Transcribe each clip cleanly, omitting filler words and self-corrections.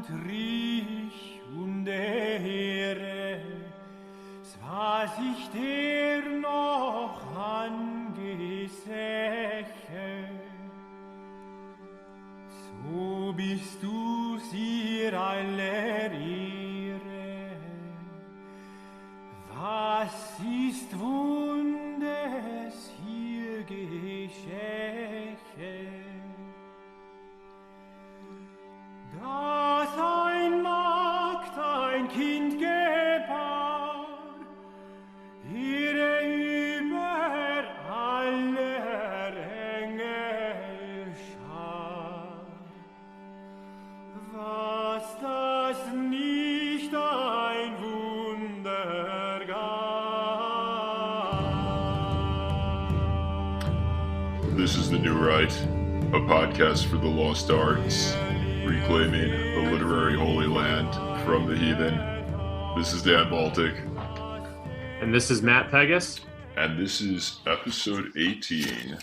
Trich und Ehre, was ich dir noch angesäche, so bist du ihr aller Ehre. Was ist Wundes hier geschäche? Dass ein Magd ein Kind gebar, ihre über aller Engel schar. Was das nicht ein Wunder gab. This is The New Right, a podcast for the lost arts, reclaiming the literary holy land from the heathen. This is Dan Baltic. And this is Matt Pegas. And this is episode 18,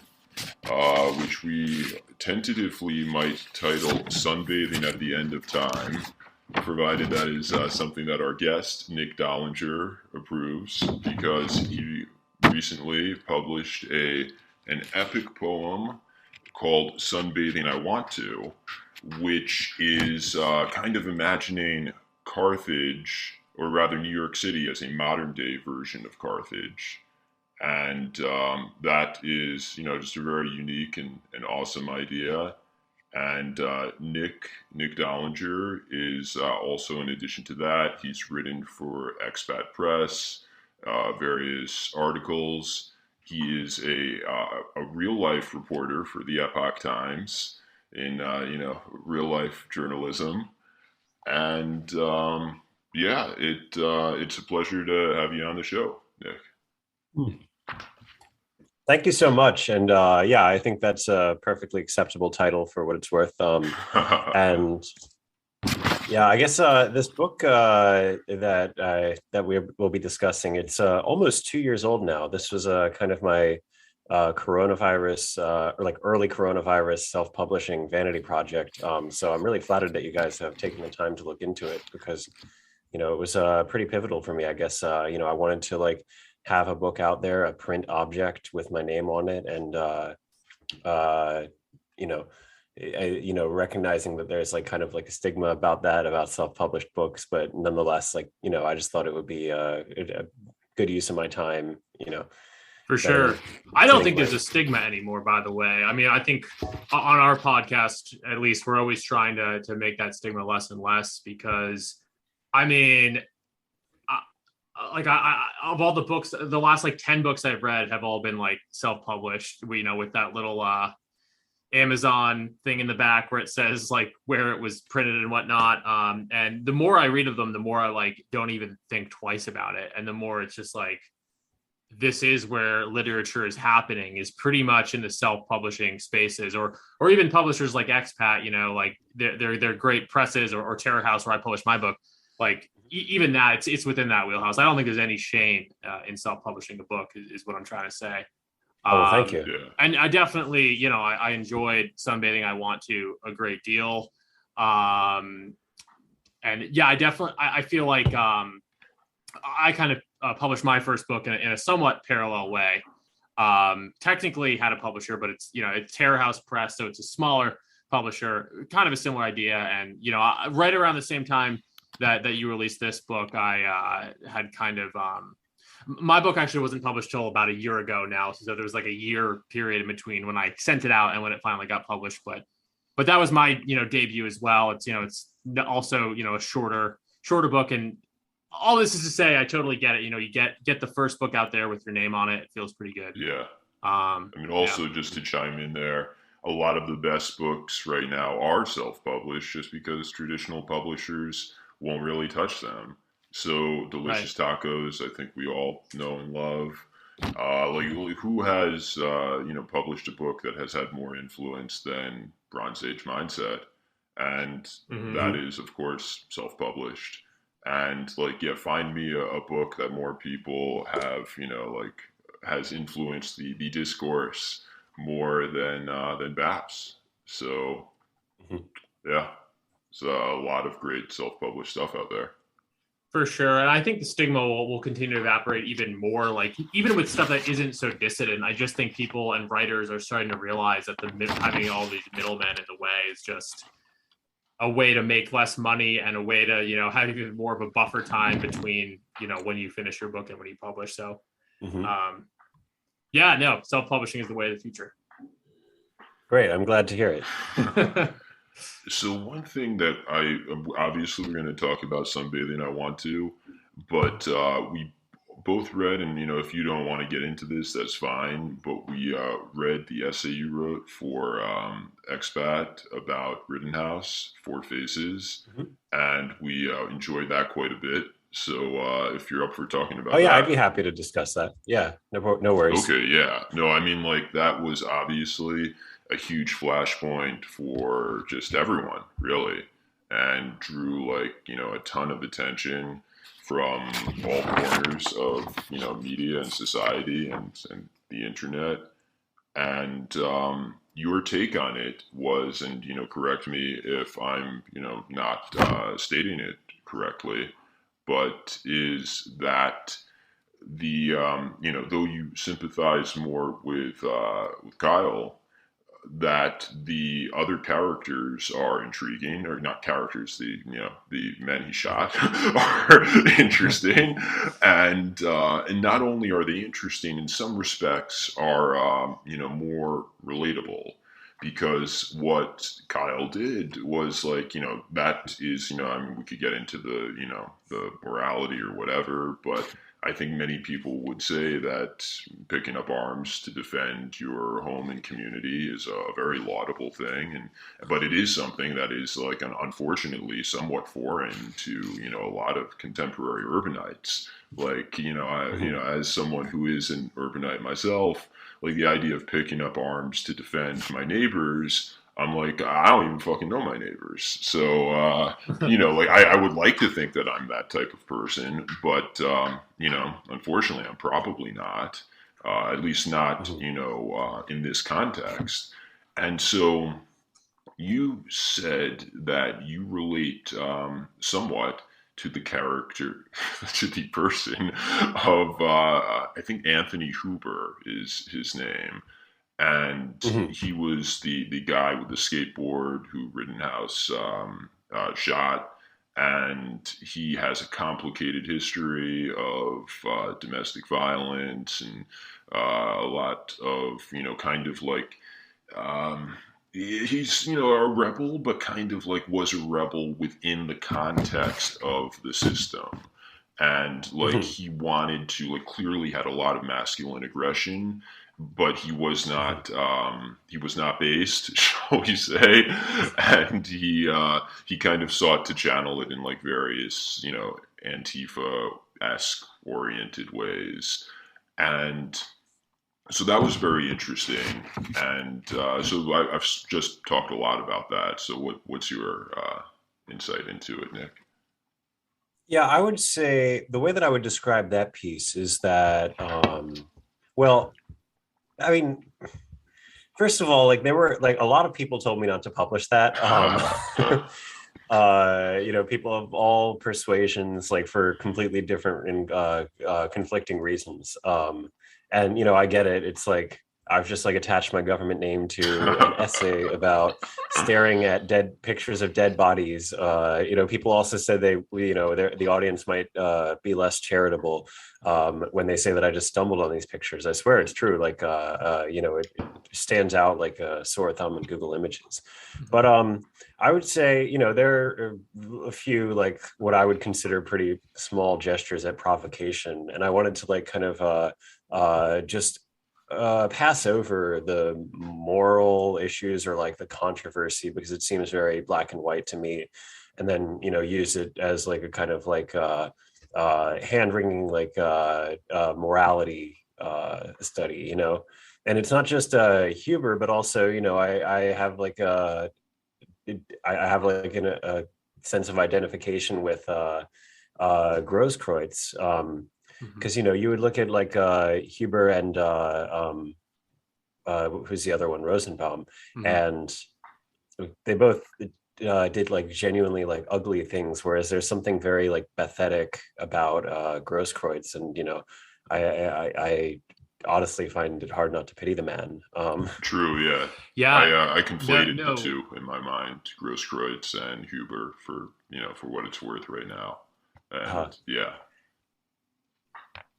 which we tentatively might title Sunbathing at the End of Time, provided that is something that our guest, Nick Dolinger, approves, because he recently published an epic poem called Sunbathing I Want To, which is kind of imagining Carthage, or rather New York City, as a modern-day version of Carthage. And that is, just a very unique and awesome idea. And Nick Dolinger is also, in addition to that, he's written for Expat Press, various articles. He is a real-life reporter for the Epoch Times in, real-life journalism. And, it's a pleasure to have you on the show, Nick. Thank you so much. And I think that's a perfectly acceptable title for what it's worth. And yeah, I guess this book that we will be discussing, it's almost 2 years old now. This was kind of my coronavirus or like early coronavirus self-publishing vanity project. So I'm really flattered that you guys have taken the time to look into it, because, it was pretty pivotal for me. I guess, I wanted to have a book out there, a print object with my name on it. And, recognizing that there's kind of a stigma about that, about self-published books, but nonetheless, I just thought it would be a good use of my time, For sure. I don't think there's a stigma anymore, by the way. I mean, I think on our podcast, at least, we're always trying to make that stigma less and less, because, I mean, I of all the books, the last 10 books I've read have all been self-published, with that little Amazon thing in the back where it says where it was printed and whatnot. And the more I read of them, the more I don't even think twice about it. And the more it's just this is where literature is happening, is pretty much in the self-publishing spaces, or even publishers like Expat, they're great presses, or Terror House, where I published my book. Even that, it's within that wheelhouse. I don't think there's any shame in self-publishing a book, is what I'm trying to say. Thank you. And I definitely, I enjoyed Sunbathing I Want To a great deal. And yeah, I feel like I kind of published my first book in a somewhat parallel way. Technically had a publisher, but it's Terror House Press, so it's a smaller publisher, kind of a similar idea. And, right around the same time that you released this book, I had kind of my book actually wasn't published till about a year ago now, so there was a year period in between when I sent it out and when it finally got published. But that was my debut as well. It's it's also a shorter book, and all this is to say, I totally get it. You get the first book out there with your name on it. It feels pretty good. Yeah. Just to chime in there, a lot of the best books right now are self-published, just because traditional publishers won't really touch them. So Delicious Tacos, I think we all know and love. Who has published a book that has had more influence than Bronze Age Mindset? And that is, of course, self-published. And find me a book that more people have, has influenced the discourse more than Baps. So, yeah. a lot of great self-published stuff out there. For sure. And I think the stigma will continue to evaporate even more. Like, even with stuff that isn't so dissident, I just think people and writers are starting to realize that having all these middlemen in the way is just a way to make less money and a way to, have even more of a buffer time between, when you finish your book and when you publish. So, self-publishing is the way of the future. Great. I'm glad to hear it. So one thing that obviously we're going to talk about Sunbathing, I want to, but we both read, and if you don't want to get into this, that's fine, but we read the essay you wrote for Expat about Rittenhouse, Four Faces, and we enjoyed that quite a bit. So if you're up for talking about that. I'd be happy to discuss that. Yeah, no worries. Okay, yeah. No, I mean, that was obviously a huge flashpoint for just everyone, really, and drew a ton of attention from all corners of media and society and the internet. And your take on it was, and correct me if I'm not stating it correctly, but is that the though you sympathize more with Kyle, that the other characters are intriguing, or not characters, the men he shot are interesting, and not only are they interesting, in some respects are more relatable, because what Kyle did was that is I mean, we could get into the the morality or whatever, but I think many people would say that picking up arms to defend your home and community is a very laudable thing, but it is something that is unfortunately somewhat foreign to a lot of contemporary urbanites. As someone who is an urbanite myself, the idea of picking up arms to defend my neighbors, I'm I don't even fucking know my neighbors. So, I would like to think that I'm that type of person, but, unfortunately, I'm probably not, at least not, in this context. And so you said that you relate somewhat to the character, to the person of, I think Anthony Huber is his name. And he was the guy with the skateboard who Rittenhouse shot, and he has a complicated history of domestic violence and a lot of he's a rebel, but kind of was a rebel within the context of the system. And he wanted to clearly had a lot of masculine aggression, but he was not based, shall we say, and he kind of sought to channel it in various Antifa-esque oriented ways, and so that was very interesting. And so I've just talked a lot about that. So what's your insight into it, Nick? Yeah, I would say the way that I would describe that piece is that, I mean, first of all, there were a lot of people told me not to publish that. People of all persuasions, for completely different and conflicting reasons. And I get it. It's I've just attached my government name to an essay about staring at pictures of dead bodies. People also said the audience might be less charitable when they say that I just stumbled on these pictures. I swear it's true. It stands out like a sore thumb in Google Images. But I would say, there are a few what I would consider pretty small gestures at provocation, and I wanted to just pass over the moral issues or the controversy, because it seems very black and white to me, and then use it as a kind of hand-wringing morality study, and it's not just Huber, but also I have a sense of identification with Grosskreutz, because you would look at Huber and who's the other one, Rosenbaum, and they both did like genuinely like ugly things, whereas there's something very like pathetic about Grosskreutz, and I honestly find it hard not to pity the man. True, yeah. Yeah, I no, conflated the no. two in my mind, Grosskreutz and Huber, for for what it's worth right now. uh, And yeah,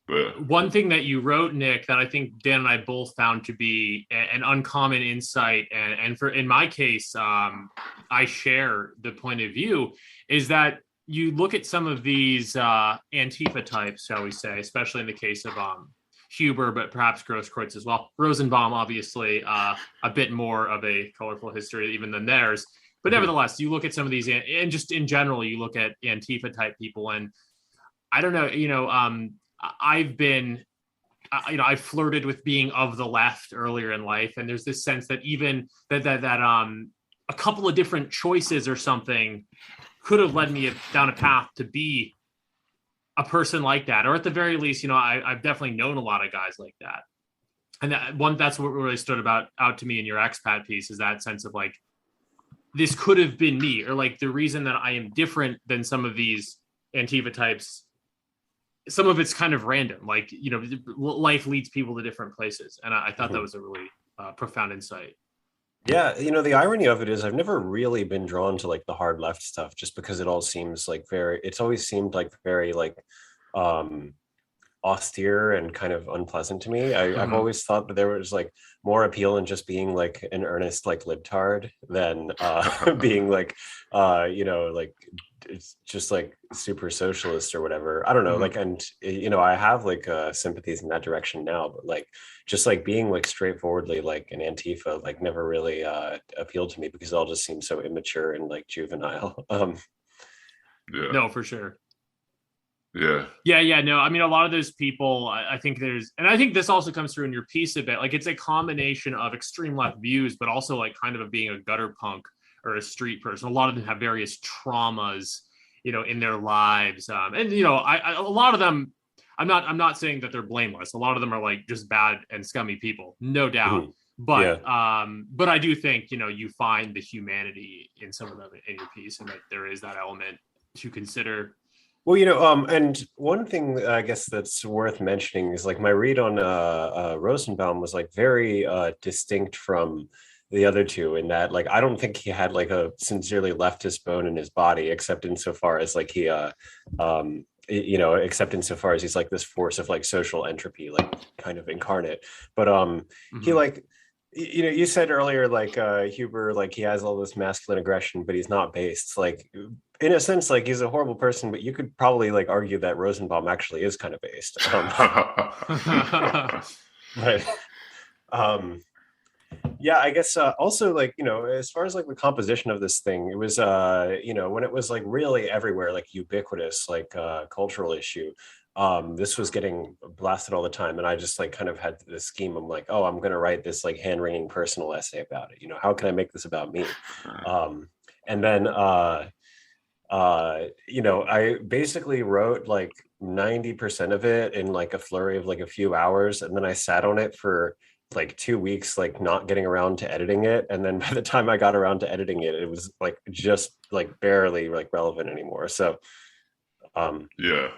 but One thing that you wrote, Nick, that I think Dan and I both found to be an uncommon insight, and for in my case, I share the point of view, is that you look at some of these Antifa types, shall we say, especially in the case of Huber, but perhaps Grosskreutz as well. Rosenbaum, obviously, a bit more of a colorful history even than theirs. But nevertheless, you look at some of these, and just in general, you look at Antifa type people, and I don't know, I've been, I've flirted with being of the left earlier in life, and there's this sense that even that a couple of different choices or something could have led me down a path to be a person like that, or at the very least, I've definitely known a lot of guys like that, and that's what really stood out to me in your expat piece, is that sense of like, this could have been me, or like the reason that I am different than some of these Antifa types, some of it's kind of random, like life leads people to different places, and I thought that was a really profound insight. Yeah, the irony of it is I've never really been drawn to like the hard left stuff, just because it all seems like it's always seemed like very like um austere and kind of unpleasant to me. I've always thought that there was like more appeal in just being like an earnest like libtard than being like like it's just like super socialist or whatever. I don't know. Like, and I have like sympathies in that direction now, but like just like being like straightforwardly like an Antifa like never really appealed to me, because it all just seems so immature and like juvenile. yeah, No, for sure. yeah, Yeah. No, I mean, a lot of those people, I think and I think this also comes through in your piece a bit. Like, it's a combination of extreme left views, but also like kind of being a gutter punk or a street person. A lot of them have various traumas, in their lives, and a lot of them. I'm not saying that they're blameless. A lot of them are like just bad and scummy people, no doubt. Yeah. But I do think you find the humanity in some of them in your piece, and that there is that element to consider. Well, and one thing I guess that's worth mentioning is like my read on Rosenbaum was like very distinct from the other two, in that like I don't think he had like a sincerely leftist bone in his body, except insofar as like he except insofar as he's like this force of like social entropy, like kind of incarnate. But he like you said earlier like Huber, like he has all this masculine aggression, but he's not based. Like in a sense, like he's a horrible person, but you could probably like argue that Rosenbaum actually is kind of based. But yeah, I guess also like as far as like the composition of this thing, it was when it was like really everywhere, like ubiquitous, like cultural issue. This was getting blasted all the time, and I just like kind of had this scheme. I'm like, oh, I'm gonna write this like hand-wringing personal essay about it. How can I make this about me? And then I basically wrote like 90% of it in like a flurry of like a few hours, and then I sat on it for like 2 weeks, like not getting around to editing it. And then by the time I got around to editing it, it was like just like barely like relevant anymore. So yeah.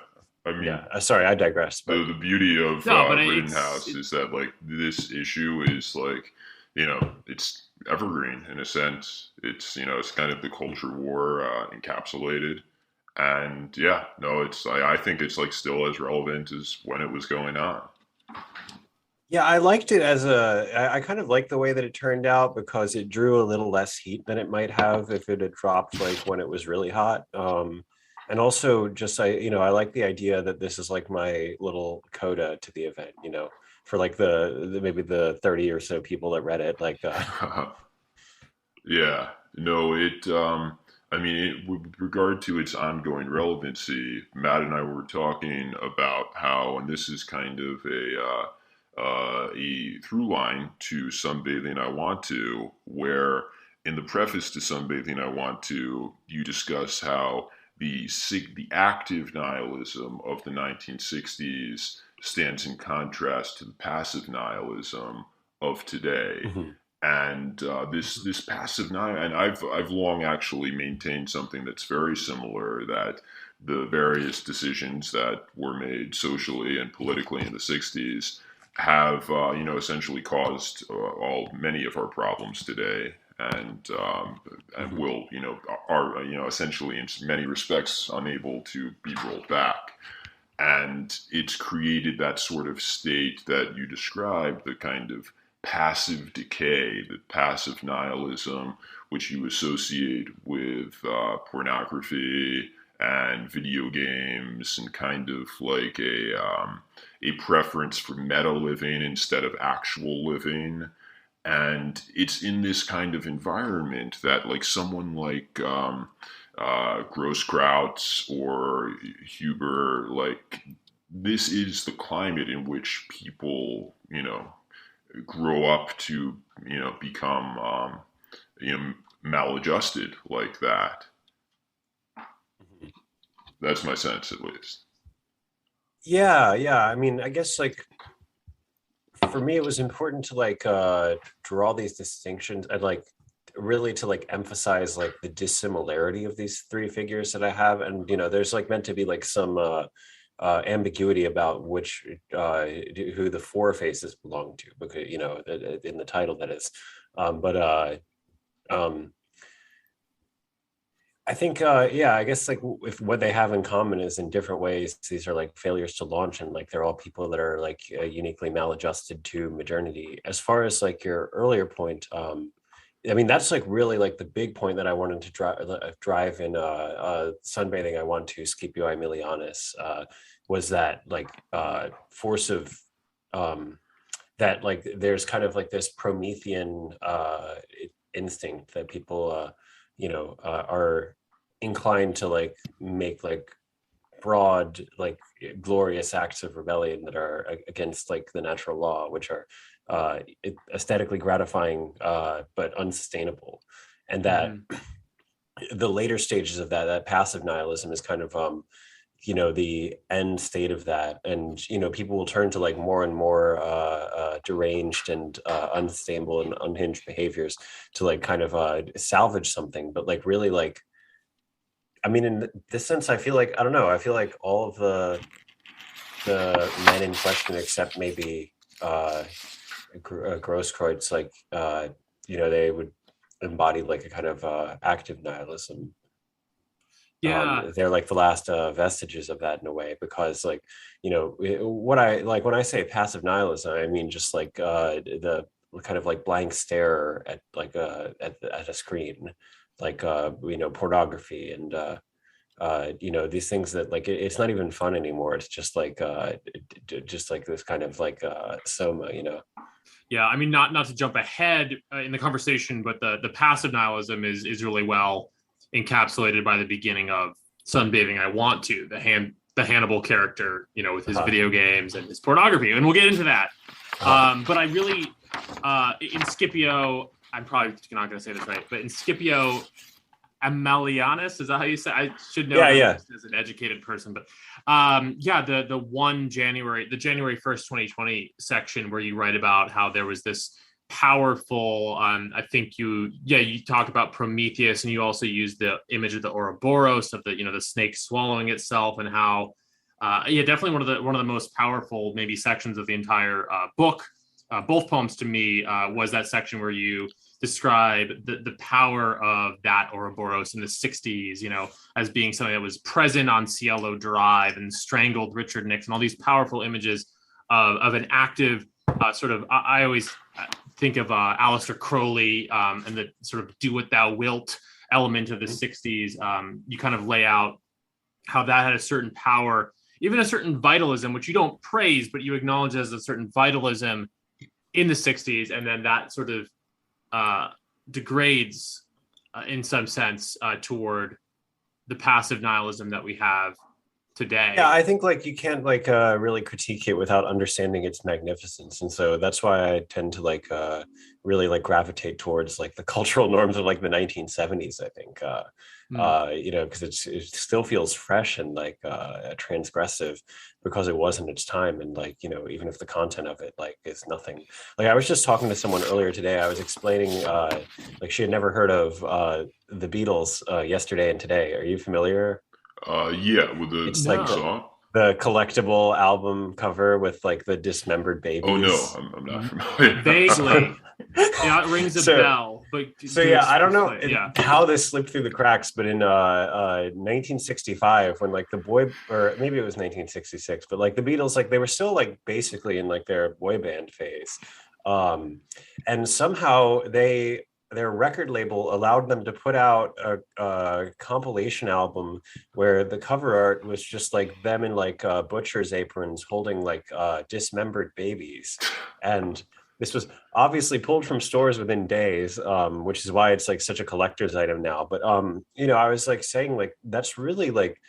I mean, yeah, sorry, I digress. But the beauty of No, but Rittenhouse is that like this issue is like it's evergreen in a sense. It's kind of the culture war encapsulated, and yeah, no, I think it's like still as relevant as when it was going on. yeah, I liked it I kind of liked the way that it turned out, because it drew a little less heat than it might have if it had dropped like when it was really hot. And also just I like the idea that this is like my little coda to the event, for like the maybe the 30 or so people that read it, like Yeah, no, I mean, with regard to its ongoing relevancy, Matt and I were talking about how, and this is kind of a through line to Sunbathing I Want To, where in the preface to Sunbathing I Want To, you discuss how the active nihilism of the 1960s stands in contrast to the passive nihilism of today. And this passive nihil, and I've long actually maintained something that's very similar, that the various decisions that were made socially and politically in the '60s have essentially caused many of our problems today, and Mhm. will are essentially in many respects unable to be rolled back. And it's created that sort of state that you described, the kind of passive decay, the passive nihilism, which you associate with pornography and video games, and kind of like a preference for meta living instead of actual living. And it's in this kind of environment that, like, someone like Grosskreutz or Huber, like, this is the climate in which people, grow up to, become, maladjusted like that. Mhm. That's my sense, at least. Yeah. I mean, I guess like for me, it was important to like draw these distinctions and like really to like emphasize like the dissimilarity of these three figures that I have. And there's like meant to be like some ambiguity about which who the four faces belong to, because in the title that is. But um I think, yeah, I guess like if what they have in common is in different ways, these are like failures to launch, and like they're all people that are like uniquely maladjusted to modernity. As far as like your earlier point, I mean, that's like really like the big point that I wanted to drive in Sunbathing. I want to Scipio Aemilianus, was that like force of that like there's kind of like this Promethean instinct that people are inclined to like make like broad like glorious acts of rebellion that are against like the natural law, which are aesthetically gratifying but unsustainable. And that Mhm. the later stages of that passive nihilism is kind of the end state of that. And people will turn to like more and more deranged and unstable and unhinged behaviors to like kind of salvage something. But like really, like, I mean, in this sense, I feel like, I don't know, I feel like all of the men in question, except maybe Grosskreutz, like they would embody like a kind of active nihilism. Yeah. They're like the last vestiges of that in a way, because like what I like when I say passive nihilism, I mean just like the kind of like blank stare at like at a screen, like pornography and these things that like it's not even fun anymore. It's just like just like this kind of like soma. Yeah, I mean, not to jump ahead in the conversation, but the passive nihilism is really well encapsulated by the beginning of Sunbathing. I Want to the Hannibal character, with his Uh-huh. video games and his pornography, and we'll get into that. Uh-huh. But I really in Scipio, I'm probably not going to say this right, but in Scipio Amelianus, is that how you say? I should know that Yeah. as an educated person, but yeah, the January 1st, 2020 section where you write about how there was this powerful, I think you talk about Prometheus, and you also use the image of the Ouroboros, of the snake swallowing itself, and how definitely one of the most powerful maybe sections of the entire book, both poems to me, was that section where you describe the power of that Ouroboros in the 60s, as being something that was present on Cielo Drive and strangled Richard Nixon, all these powerful images of an active sort of, I always think of Aleister Crowley and the sort of do what thou wilt element of the 60s. You kind of lay out how that had a certain power, even a certain vitalism, which you don't praise, but you acknowledge as a certain vitalism in the 60s. And then that sort of degrades in some sense toward the passive nihilism that we have today. Yeah, I think like you can't like really critique it without understanding its magnificence, and so that's why I tend to like really like gravitate towards like the cultural norms of like the 1970s. I think Because it still feels fresh and like transgressive because it was in its time, and like even if the content of it like is nothing. Like I was just talking to someone earlier today. I was explaining like she had never heard of the Beatles, Yesterday and Today. Are you familiar? Yeah, with It's the like No. song. the collectible album cover with like the dismembered Oh no, babies. I'm not familiar. Vaguely. Yeah, it rings a So- bell, but So yeah, I don't know Yeah. how this slipped through the cracks, but in 1965, when like the boy, or maybe it was 1966, but like the Beatles, like they were still like basically in like their boy band phase, and somehow their record label allowed them to put out a compilation album where the cover art was just like them in like butcher's aprons holding like dismembered babies, and this was obviously pulled from stores within days, which is why it's like such a collector's item now. But I was like saying like that's really like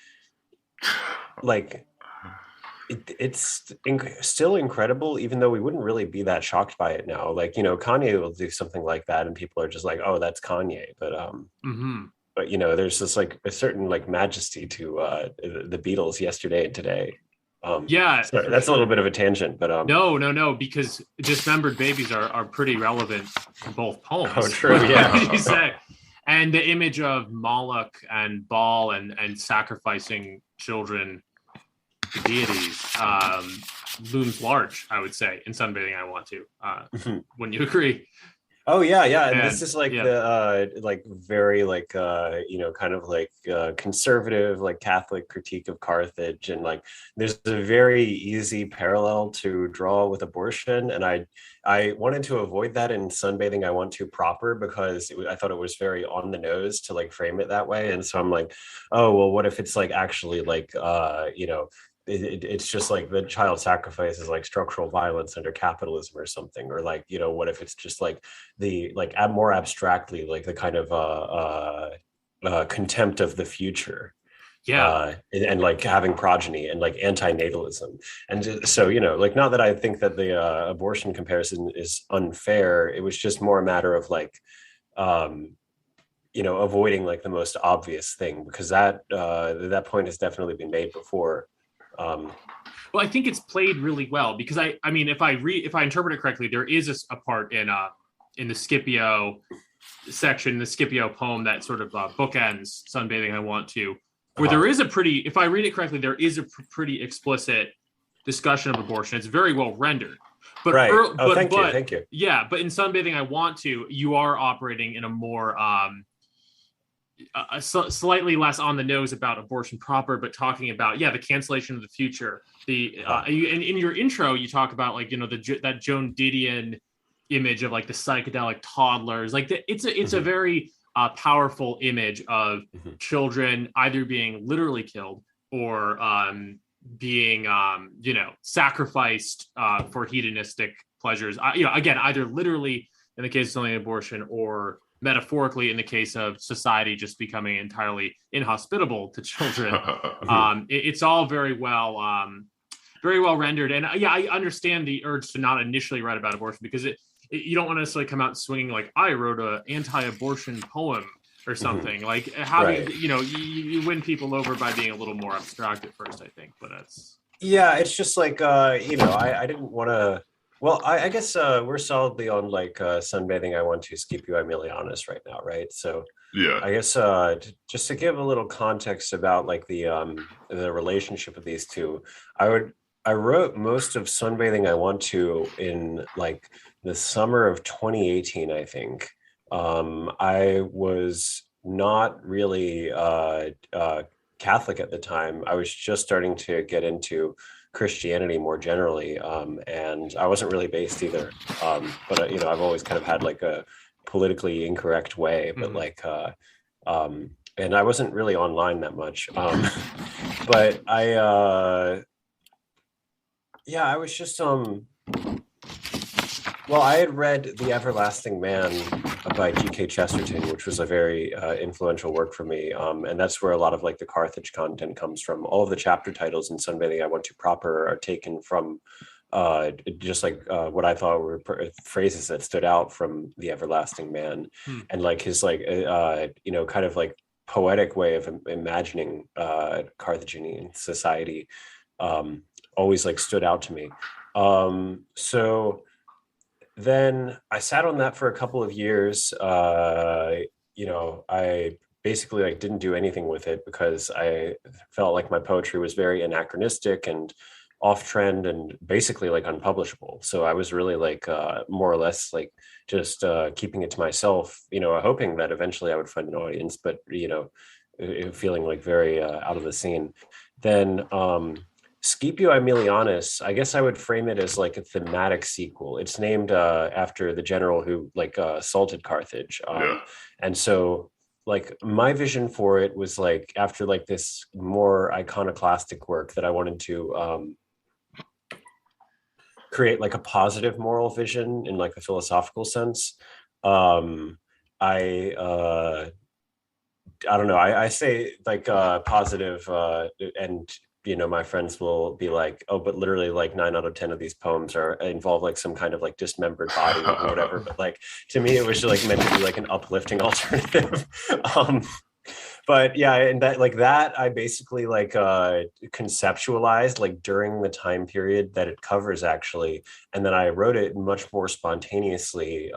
still incredible, even though we wouldn't really be that shocked by it now. Like Kanye will do something like that, and people are just like, oh, that's Kanye. But there's this like a certain like majesty to the Beatles, Yesterday and Today. Yeah, sorry, that's a little bit of a tangent, but no, because dismembered babies are pretty relevant to both poems. Oh, true, yeah. What did you say? And the image of Moloch and Baal and sacrificing children to deities looms large, I would say, in Sunbathing I Want to. Wouldn't you agree? Oh yeah, and And, this is like yeah. the like very like kind of like conservative like Catholic critique of Carthage, and like there's a very easy parallel to draw with abortion, and I wanted to avoid that in Sunbathing I Want to proper, because I thought it was very on the nose to like frame it that way, and so I'm like, oh well, what if it's like actually like it's just like the child sacrifice is like structural violence under capitalism or something, or like what if it's just like the like more abstractly like the kind of contempt of the future, and like having progeny and like anti-natalism. And so like not that I think that the abortion comparison is unfair, it was just more a matter of like avoiding like the most obvious thing, because that point has definitely been made before. Well, I think it's played really well, because I mean, if I interpret it correctly, there is a part in the Scipio section, the Scipio poem that sort of bookends Sunbathing I Want to, where there is if I read it correctly, there is a pretty explicit discussion of abortion. It's very well rendered. But right. Thank you. Yeah, but in Sunbathing I Want to, you are operating in a more slightly less on the nose about abortion proper, but talking about the cancellation of the future. In your intro, you talk about like that Joan Didion image of like the psychedelic toddlers. Like it's a very powerful image of children either being literally killed or being sacrificed for hedonistic pleasures. Again, either literally in the case of something abortion, or metaphorically in the case of society just becoming entirely inhospitable to children. It's all very well rendered. And I understand the urge to not initially write about abortion, because you don't want to necessarily come out swinging like I wrote an anti-abortion poem or something. Like having, you win people over by being a little more abstract at first, I think. But it's just like, I didn't want to. Well, I guess we're solidly on like Sunbathing I Want to Scipio Aemilianus right now, right? So Yeah. I guess just to give a little context about like the relationship of these two, I wrote most of Sunbathing I Want to in like the summer of 2018, I think. I was not really Catholic at the time. I was just starting to get into Christianity more generally, and I wasn't really based either, but I've always kind of had like a politically incorrect way, but like and I wasn't really online that much, but I was just well, I had read The Everlasting Man by G.K. Chesterton, which was a very influential work for me. And that's where a lot of like the Carthage content comes from. All of the chapter titles in Sunbathing I Want to proper are taken from just like what I thought were phrases that stood out from The Everlasting Man. And like his like, kind of like poetic way of imagining Carthaginian society always like stood out to me. So then I sat on that for a couple of years. I basically like didn't do anything with it because I felt like my poetry was very anachronistic and off trend and basically like unpublishable. So I was really like more or less like just keeping it to myself, hoping that eventually I would find an audience, but feeling like very out of the scene. Then Scipio Aemilianus, I guess I would frame it as like a thematic sequel. It's named after the general who like assaulted Carthage. Yeah. And so like my vision for it was like after like this more iconoclastic work that I wanted to create like a positive moral vision in like a philosophical sense. I don't know. I say like positive, and my friends will be like, oh, but literally like 9 out of 10 of these poems are involve like some kind of like dismembered body or whatever. But like to me, it was just like meant to be like an uplifting alternative. But yeah, and that I basically like conceptualized like during the time period that it covers actually, and then I wrote it much more spontaneously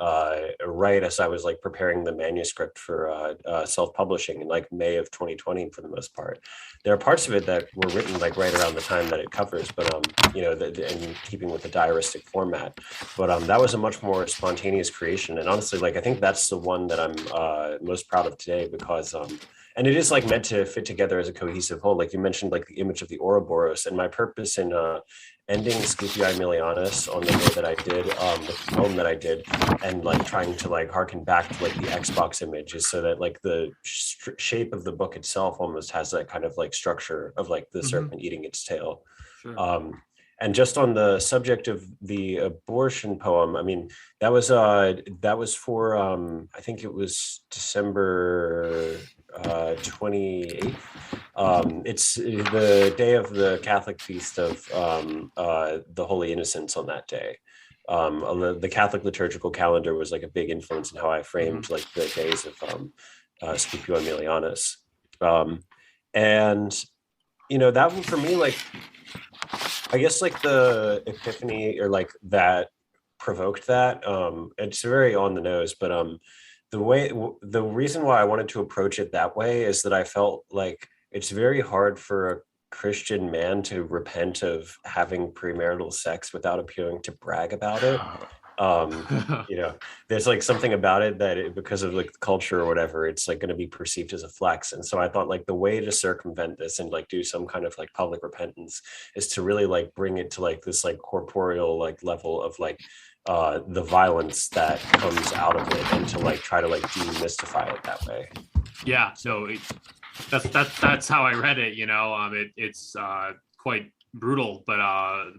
right as I was like preparing the manuscript for self-publishing in like May of 2020 for the most part. There are parts of it that were written like right around the time that it covers, but in keeping with the diaristic format. But that was a much more spontaneous creation, and honestly, like I think that's the one that I'm most proud of today because and it is like meant to fit together as a cohesive whole. Like you mentioned, like the image of the Ouroboros, and my purpose in ending Scipio Aemilianus on the way that I did, the poem that I did, and like trying to like harken back to like the Xbox image is so that like the shape of the book itself almost has that kind of like structure of like the serpent eating its tail. Sure. And just on the subject of the abortion poem, I mean, that was for I think it was December 28th. It's the day of the Catholic feast of the Holy Innocents on that day. The Catholic liturgical calendar was like a big influence in how I framed like the days of Scipio Aemilianus. And that one for me, like I guess like the epiphany or like that provoked that. It's very on the nose, but the reason why I wanted to approach it that way is that I felt like it's very hard for a Christian man to repent of having premarital sex without appearing to brag about it. There's like something about it that because of like the culture or whatever, it's like going to be perceived as a flex. And so I thought like the way to circumvent this and like do some kind of like public repentance is to really like bring it to like this like corporeal like level of like the violence that comes out of it and to like try to like demystify it that way. Yeah, so that's how I read it. It's quite brutal, but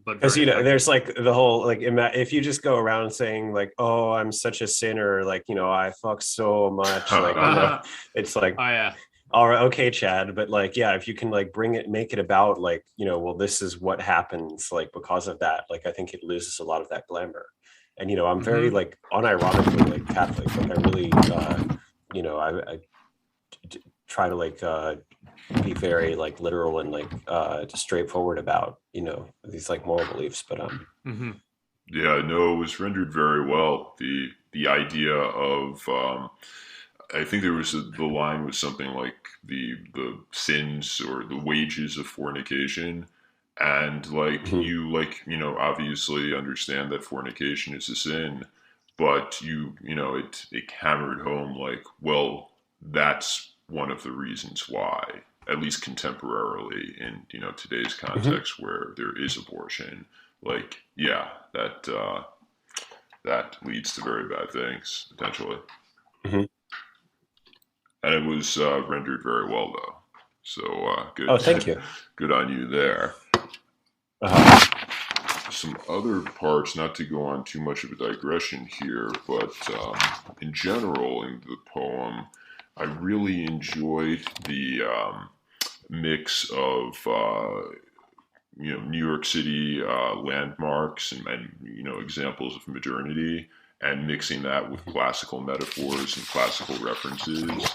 because there's like the whole like if you just go around saying like, oh, I'm such a sinner, like I fuck so much, like it's like, oh yeah, all right, okay, Chad, but like yeah, if you can like make it about like well, this is what happens like because of that, like I think it loses a lot of that glamour. And I'm very like unironically like Catholic, like I really I try to like be very like literal and like straightforward about these like moral beliefs, but yeah, no, it was rendered very well. The idea of I think there was the line was something like the sins or the wages of fornication, and like you like obviously understand that fornication is a sin, but it hammered home like, well, that's one of the reasons why, at least contemporarily in today's context where there is abortion, like yeah, that leads to very bad things potentially. And it was rendered very well though, so good. Oh, thank you. Good on you there. Some other parts, not to go on too much of a digression here, but in general in the poem, I really enjoyed the mix of New York City landmarks and examples of modernity, and mixing that with classical metaphors and classical references.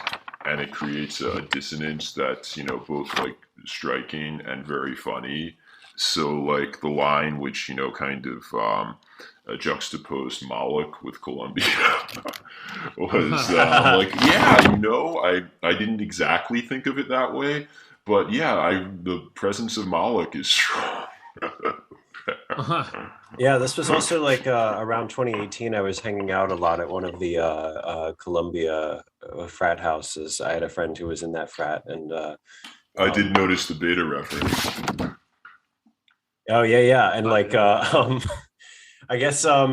and it creates a dissonance that's, both like striking and very funny. So like the line which, kind of juxtaposed Moloch with Columbia was like, yeah, I didn't exactly think of it that way, but yeah, the presence of Moloch is strong. Yeah, this was also like around 2018. I was hanging out a lot at one of the Columbia frat houses. I had a friend who was in that frat, and I did notice the beta reference. oh yeah, and like I guess I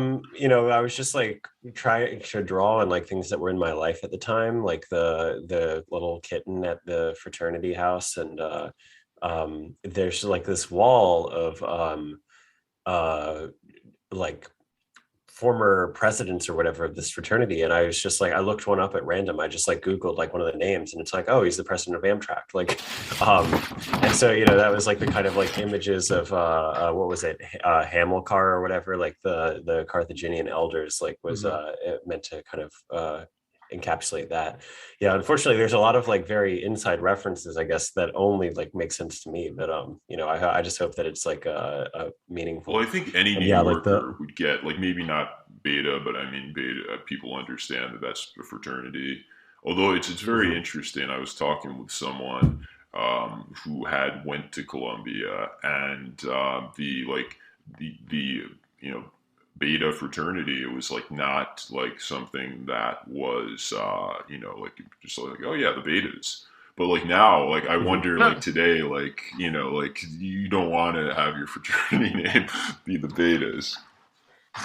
was just like trying to draw on like things that were in my life at the time, like the little kitten at the fraternity house, and there's like this wall of like former presidents or whatever of this fraternity, and I was just like, I looked one up at random. I just like Googled like one of the names, and it's like, oh, he's the president of Amtrak, like and so that was like the kind of like images of what was it, Hamilcar or whatever, like the Carthaginian elders, like was meant to kind of encapsulate that. Yeah, unfortunately there's a lot of like very inside references, I guess, that only like make sense to me, but I just hope that it's like a meaningful. Well, I think any New Yorker would get, like, maybe not beta, but I mean beta people understand that that's a fraternity, although it's very interesting. I was talking with someone who had went to Columbia, and the beta fraternity, it was like not like something that was like just like, oh yeah, the betas. But like now, like I wonder, like today, like like you don't want to have your fraternity name be the betas.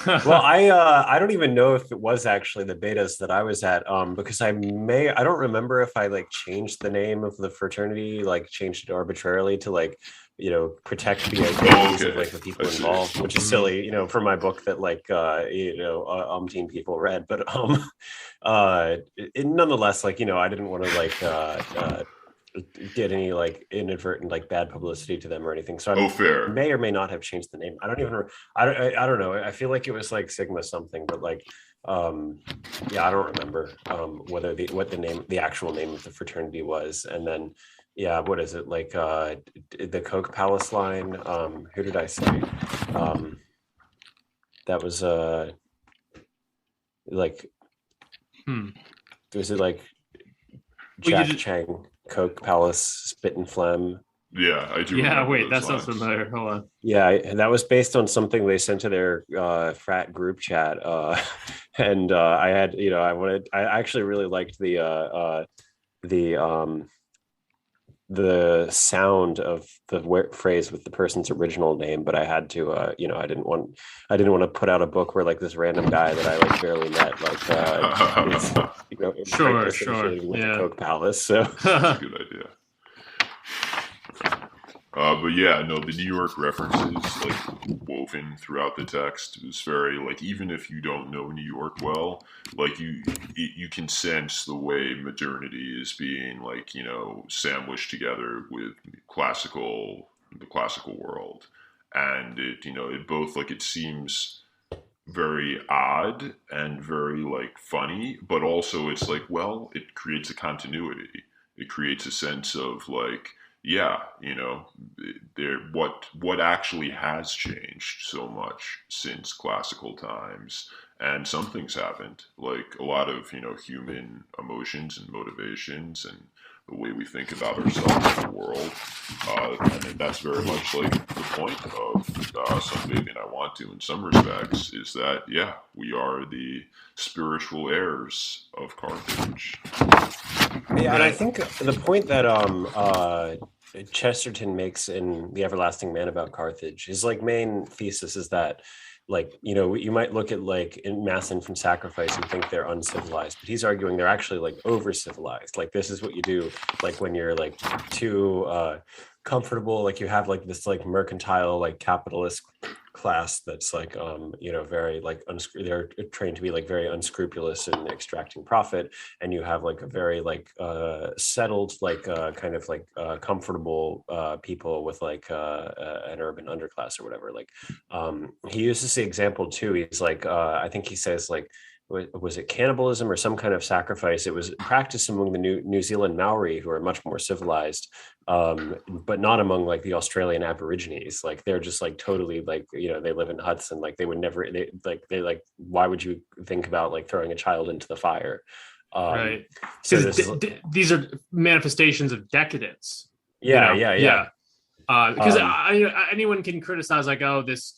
Well, I don't even know if it was actually the betas that I was at, because I don't remember if I like changed the name of the fraternity, like changed it arbitrarily to like protect the identities of like the people involved, which is silly, for my book that like umpteen people read, but nonetheless, like I didn't want to like get any like inadvertent like bad publicity to them or anything, so I may or may not have changed the name. I don't know. I feel like it was like Sigma something, but like yeah, I don't remember whether what the actual name of the fraternity was. And then yeah, what is it, like the Coke Palace line, who did I say that was like was it like Jack Chang, Coke Palace, Spit and Phlegm? Yeah, I do. Yeah, wait, that sounds familiar. Hold on. Yeah, that was based on something they sent to their frat group chat, and I had, I actually really liked the sound of the phrase with the person's original name, but I had to, I didn't want to put out a book where like this random guy that I like barely met, like, sure, with the Coke Palace. So that's a good idea. But yeah, no, the New York references like woven throughout the text was very like, even if you don't know New York well, like you can sense the way modernity is being like sandwiched together with the classical world, and it both like, it seems very odd and very like funny, but also it's like, well, it creates a continuity. It creates a sense of like, yeah, what actually has changed so much since classical times, and some things haven't, like a lot of human emotions and motivations and the way we think about ourselves in the world, and that's very much like the point of Sunbathing I Want To, in some respects, is that yeah, we are the spiritual heirs of Carthage. Yeah, and I think the point that Chesterton makes in The Everlasting Man about Carthage, his like main thesis is that like you might look at like in mass infant sacrifice and think they're uncivilized, but he's arguing they're actually like over civilized. Like this is what you do like when you're like too comfortable, like you have like this like mercantile like capitalist class that's like very like they're trained to be like very unscrupulous in extracting profit, and you have like a very like settled like kind of like comfortable people with like an urban underclass or whatever. Like he uses the example too, he's like I think he says like was it cannibalism or some kind of sacrifice? It was practiced among the New Zealand Maori, who are much more civilized, but not among like the Australian Aborigines. Like they're just like totally like, they live in huts and like they would never, why would you think about like throwing a child into the fire? Right. So these are manifestations of decadence. Yeah. Because anyone can criticize like, oh, this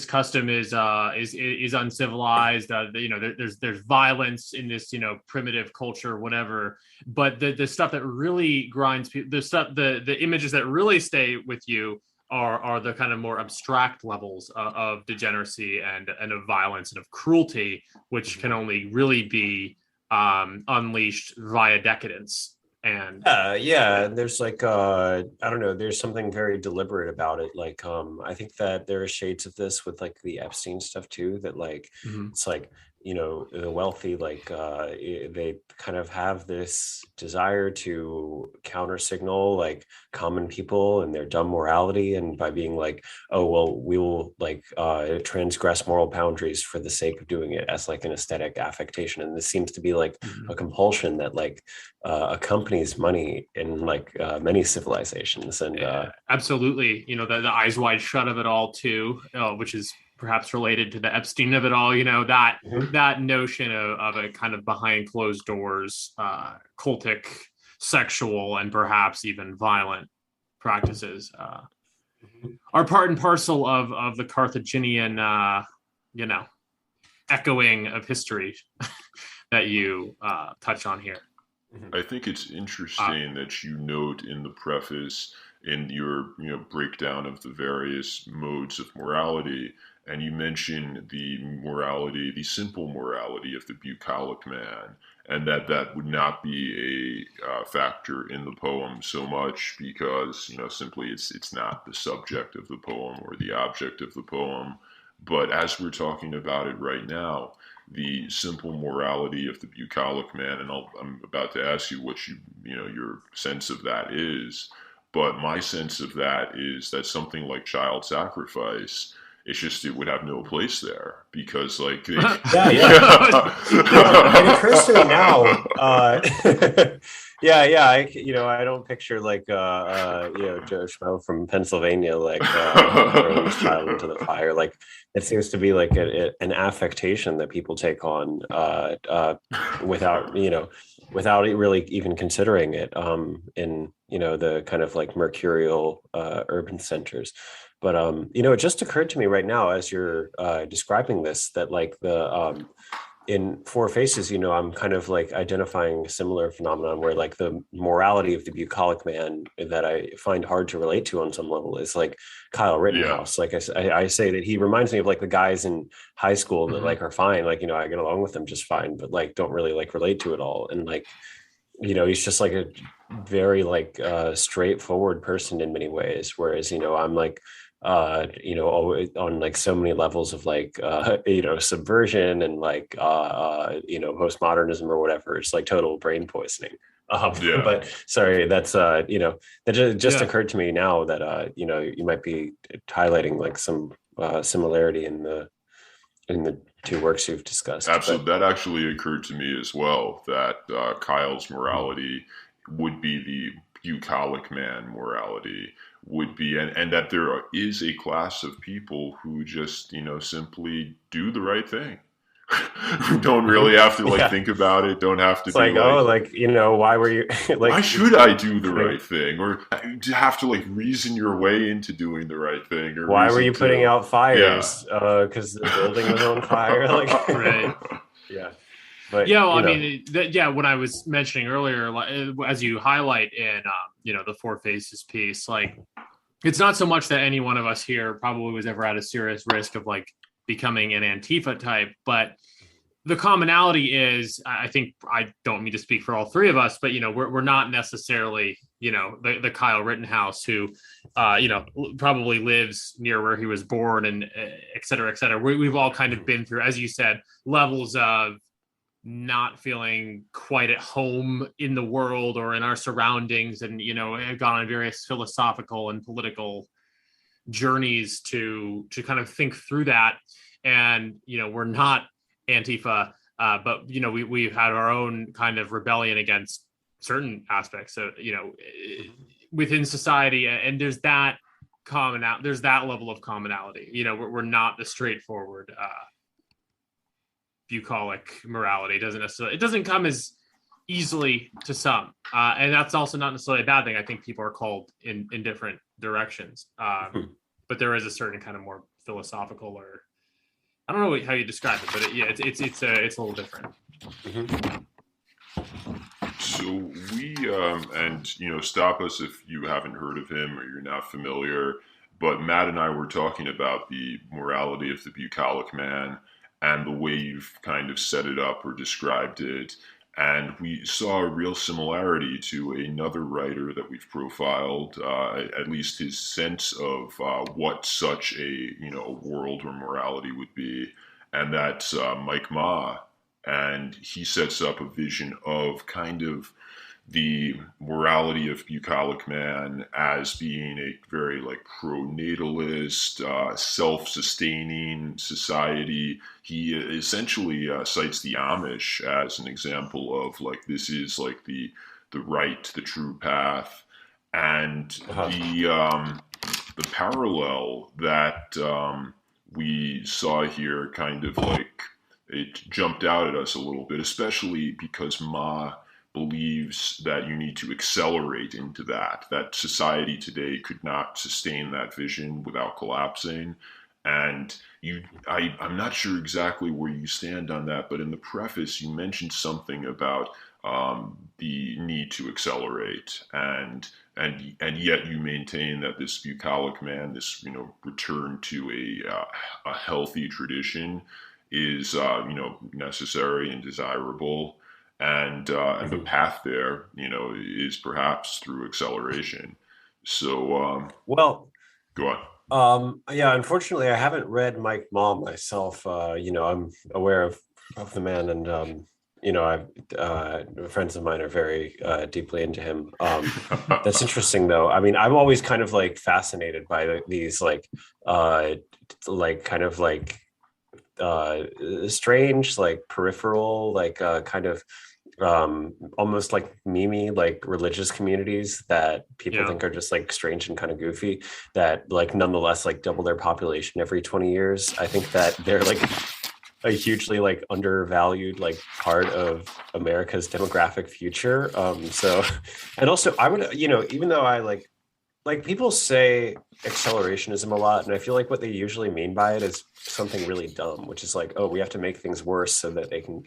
custom is uncivilized. There's violence in this primitive culture, whatever. But the stuff that really grinds people, the images that really stay with you are the kind of more abstract levels of degeneracy and of violence and of cruelty, which can only really be unleashed via decadence. And there's like I don't know, there's something very deliberate about it. Like I think that there are shades of this with like the Epstein stuff too, that like it's like the wealthy, like they kind of have this desire to counter signal like common people and their dumb morality, and by being like, oh well, we will like transgress moral boundaries for the sake of doing it as like an aesthetic affectation. And this seems to be like a compulsion that like accompanies money in like many civilizations. And absolutely, the eyes wide shut of it all too, which is perhaps related to the Epstein of it all, that notion of a kind of behind closed doors, cultic, sexual, and perhaps even violent practices are part and parcel of the Carthaginian, echoing of history that you touch on here. I think it's interesting that you note in the preface, in your breakdown of the various modes of morality, and you mention the simple morality of the bucolic man, and that would not be a factor in the poem so much because simply it's not the subject of the poem or the object of the poem. But as we're talking about it right now, the simple morality of the bucolic man, and I'm about to ask you what your sense of that is. But my sense of that is that something like child sacrifice, it would have no place there because like it occurs to me now. I don't picture like Joe Schmo from Pennsylvania like throwing his child into the fire. Like it seems to be like an affectation that people take on without really even considering it in the kind of like mercurial urban centers. But it just occurred to me right now as you're describing this that like the in Four Faces, I'm kind of like identifying a similar phenomenon where like the morality of the bucolic man that I find hard to relate to on some level is like Kyle Rittenhouse. Like I say that he reminds me of like the guys in high school that like are fine, like I get along with them just fine, but like don't really like relate to it all. And like he's just like a very like straightforward person in many ways, whereas I'm like always on like so many levels of like subversion and like postmodernism or whatever. It's like total brain poisoning. But sorry, that's that just occurred to me now that you might be highlighting like some similarity in the two works you've discussed. Absolutely. That actually occurred to me as well, that Kyle's morality would be the bucolic man morality, would be, and that there is a class of people who just simply do the right thing. Who don't really have to think about it, don't have to why were you like, why should I do the right thing, or you have to like reason your way into doing the right thing, or why were you putting out fires because the building was on fire, like right. But I mean, when I was mentioning earlier, as you highlight in the Four Faces piece, like it's not so much that any one of us here probably was ever at a serious risk of like becoming an Antifa type, but the commonality is, I think, I don't mean to speak for all three of us, but we're not necessarily the Kyle Rittenhouse who probably lives near where he was born, and et cetera, et cetera. We've all kind of been through, as you said, levels of not feeling quite at home in the world or in our surroundings, and have gone on various philosophical and political journeys to kind of think through that. And we're not Antifa, But we've had our own kind of rebellion against certain aspects of within society, and there's that there's that level of commonality. We're not the straightforward bucolic morality. It doesn't come as easily to some, and that's also not necessarily a bad thing. I think people are called in different directions, but there is a certain kind of more philosophical, or I don't know how you describe it, but it's a little different. So we and stop us if you haven't heard of him or you're not familiar, but Matt and I were talking about the morality of the bucolic man and the way you've kind of set it up or described it. And we saw a real similarity to another writer that we've profiled, at least his sense of what such a world or morality would be, and that's Mike Ma. And he sets up a vision of kind of the morality of bucolic man as being a very pro-natalist, self-sustaining society. He essentially cites the Amish as an example of this is the right, the true path, and the parallel that we saw here kind of it jumped out at us a little bit, especially because Ma believes that you need to accelerate into that society today could not sustain that vision without collapsing. And I'm not sure exactly where you stand on that, but in the preface, you mentioned something about the need to accelerate, and yet you maintain that this bucolic man, this return to a healthy tradition, is necessary and desirable, and the path there is perhaps through acceleration. So well, go on. Yeah, unfortunately, I haven't read Mike Ma myself. I'm aware of the man, and friends of mine are very deeply into him. That's interesting, though. I mean, I'm always kind of fascinated by these strange, peripheral, kind of almost meme religious communities that people think are just strange and kind of goofy, that nonetheless double their population every 20 years. I think that they're a hugely undervalued part of America's demographic future. So, and also I would even though I people say accelerationism a lot, and I feel what they usually mean by it is something really dumb, which is oh, we have to make things worse so that they can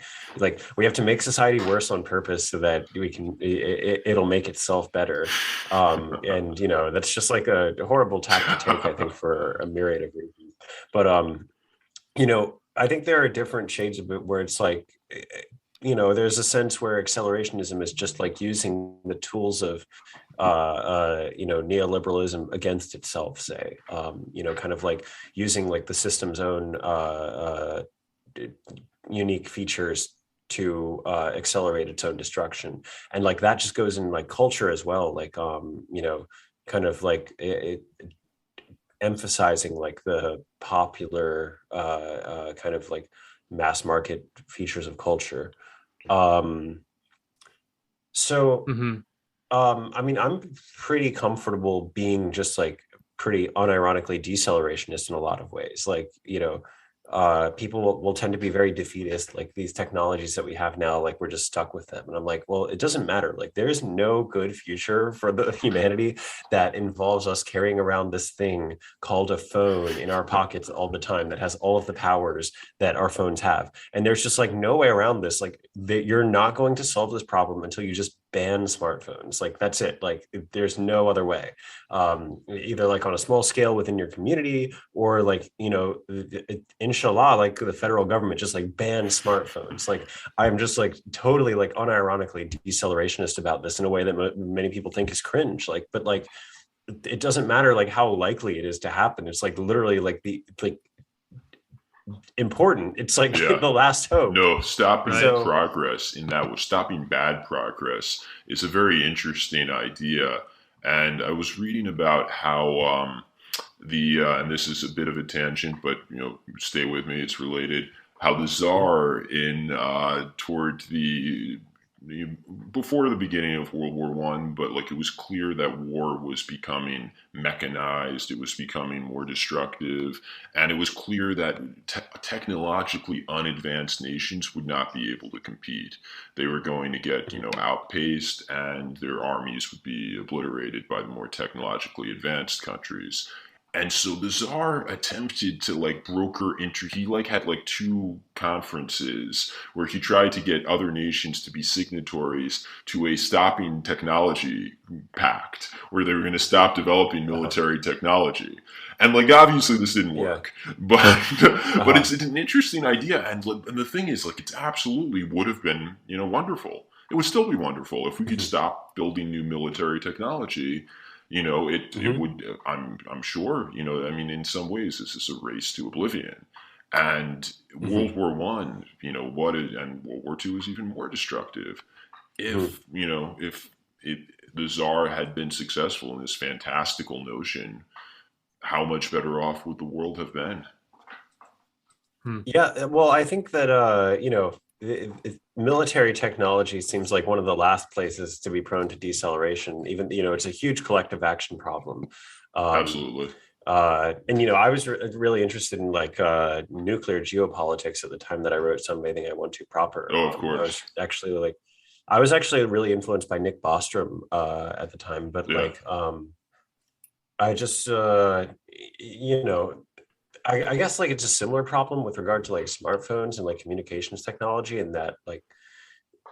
we have to make society worse on purpose so that we can it'll make itself better. And that's just a horrible tack to take, I think, for a myriad of reasons. But I think there are different shades of it where it's there's a sense where accelerationism is just using the tools of neoliberalism against itself, say, kind of using the system's own unique features to accelerate its own destruction. And that just goes in culture as well, kind of emphasizing the popular kind of mass market features of culture. I mean, I'm pretty comfortable being just pretty unironically decelerationist in a lot of ways. People will tend to be very defeatist, these technologies that we have now, we're just stuck with them. And I'm well, it doesn't matter. There is no good future for the humanity that involves us carrying around this thing called a phone in our pockets all the time that has all of the powers that our phones have. And there's just no way around this. You're not going to solve this problem until you just ban smartphones. That's it. There's no other way. Either on a small scale within your community, or inshallah, the federal government just ban smartphones. I'm just totally unironically decelerationist about this in a way that many people think is cringe. But it doesn't matter how likely it is to happen. It's literally the important. It's the last hope. No, stopping progress in that, stopping bad progress is a very interesting idea. And I was reading about how and this is a bit of a tangent, but stay with me, it's related. how the Tsar toward before the beginning of World War One, but like it was clear that war was becoming mechanized, it was becoming more destructive, and it was clear that technologically unadvanced nations would not be able to compete. They were going to get, outpaced, and their armies would be obliterated by the more technologically advanced countries. And so the Tsar attempted to broker he had two conferences where he tried to get other nations to be signatories to a stopping technology pact where they were going to stop developing military technology. And obviously this didn't work, but it's an interesting idea. And the thing is, it absolutely would have been, wonderful. It would still be wonderful if we could stop building new military technology. It would, I'm sure, in some ways, this is a race to oblivion. And World War One, and World War II is even more destructive. If, the Tsar had been successful in this fantastical notion, how much better off would the world have been? Yeah, well, I think that, military technology seems like one of the last places to be prone to deceleration. Even, it's a huge collective action problem. Absolutely. And, I was really interested in nuclear geopolitics at the time that I wrote Sunbathing I Want to Proper. Oh, of course. I was actually really influenced by Nick Bostrom at the time, but I just, I guess it's a similar problem with regard to smartphones and communications technology, in that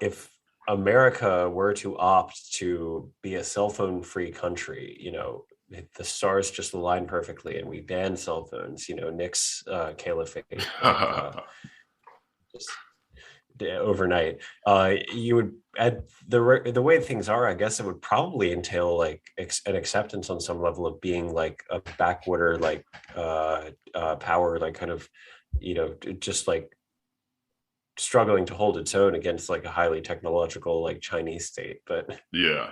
if America were to opt to be a cell phone free country, the stars just align perfectly and we ban cell phones, Nick's caliphate just overnight. You would, at the way things are, I guess it would probably entail an acceptance on some level of being a backwater power, kind of just struggling to hold its own against a highly technological Chinese state. But yeah,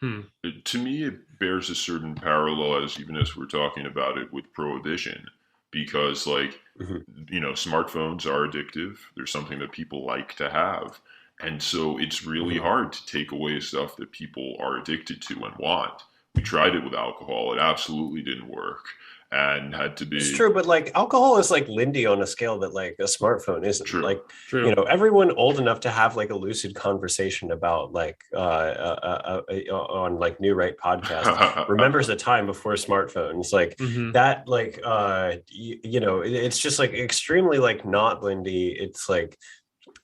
to me it bears a certain parallel, even as we're talking about it, with prohibition. Because smartphones are addictive. They're something that people like to have. And so it's really hard to take away stuff that people are addicted to and want. We tried it with alcohol. It absolutely didn't work. And had to be. It's true, but alcohol is Lindy on a scale that a smartphone isn't. True. True. Everyone old enough to have a lucid conversation about on New Right podcast remembers a time before smartphones that it's just extremely not Lindy. It's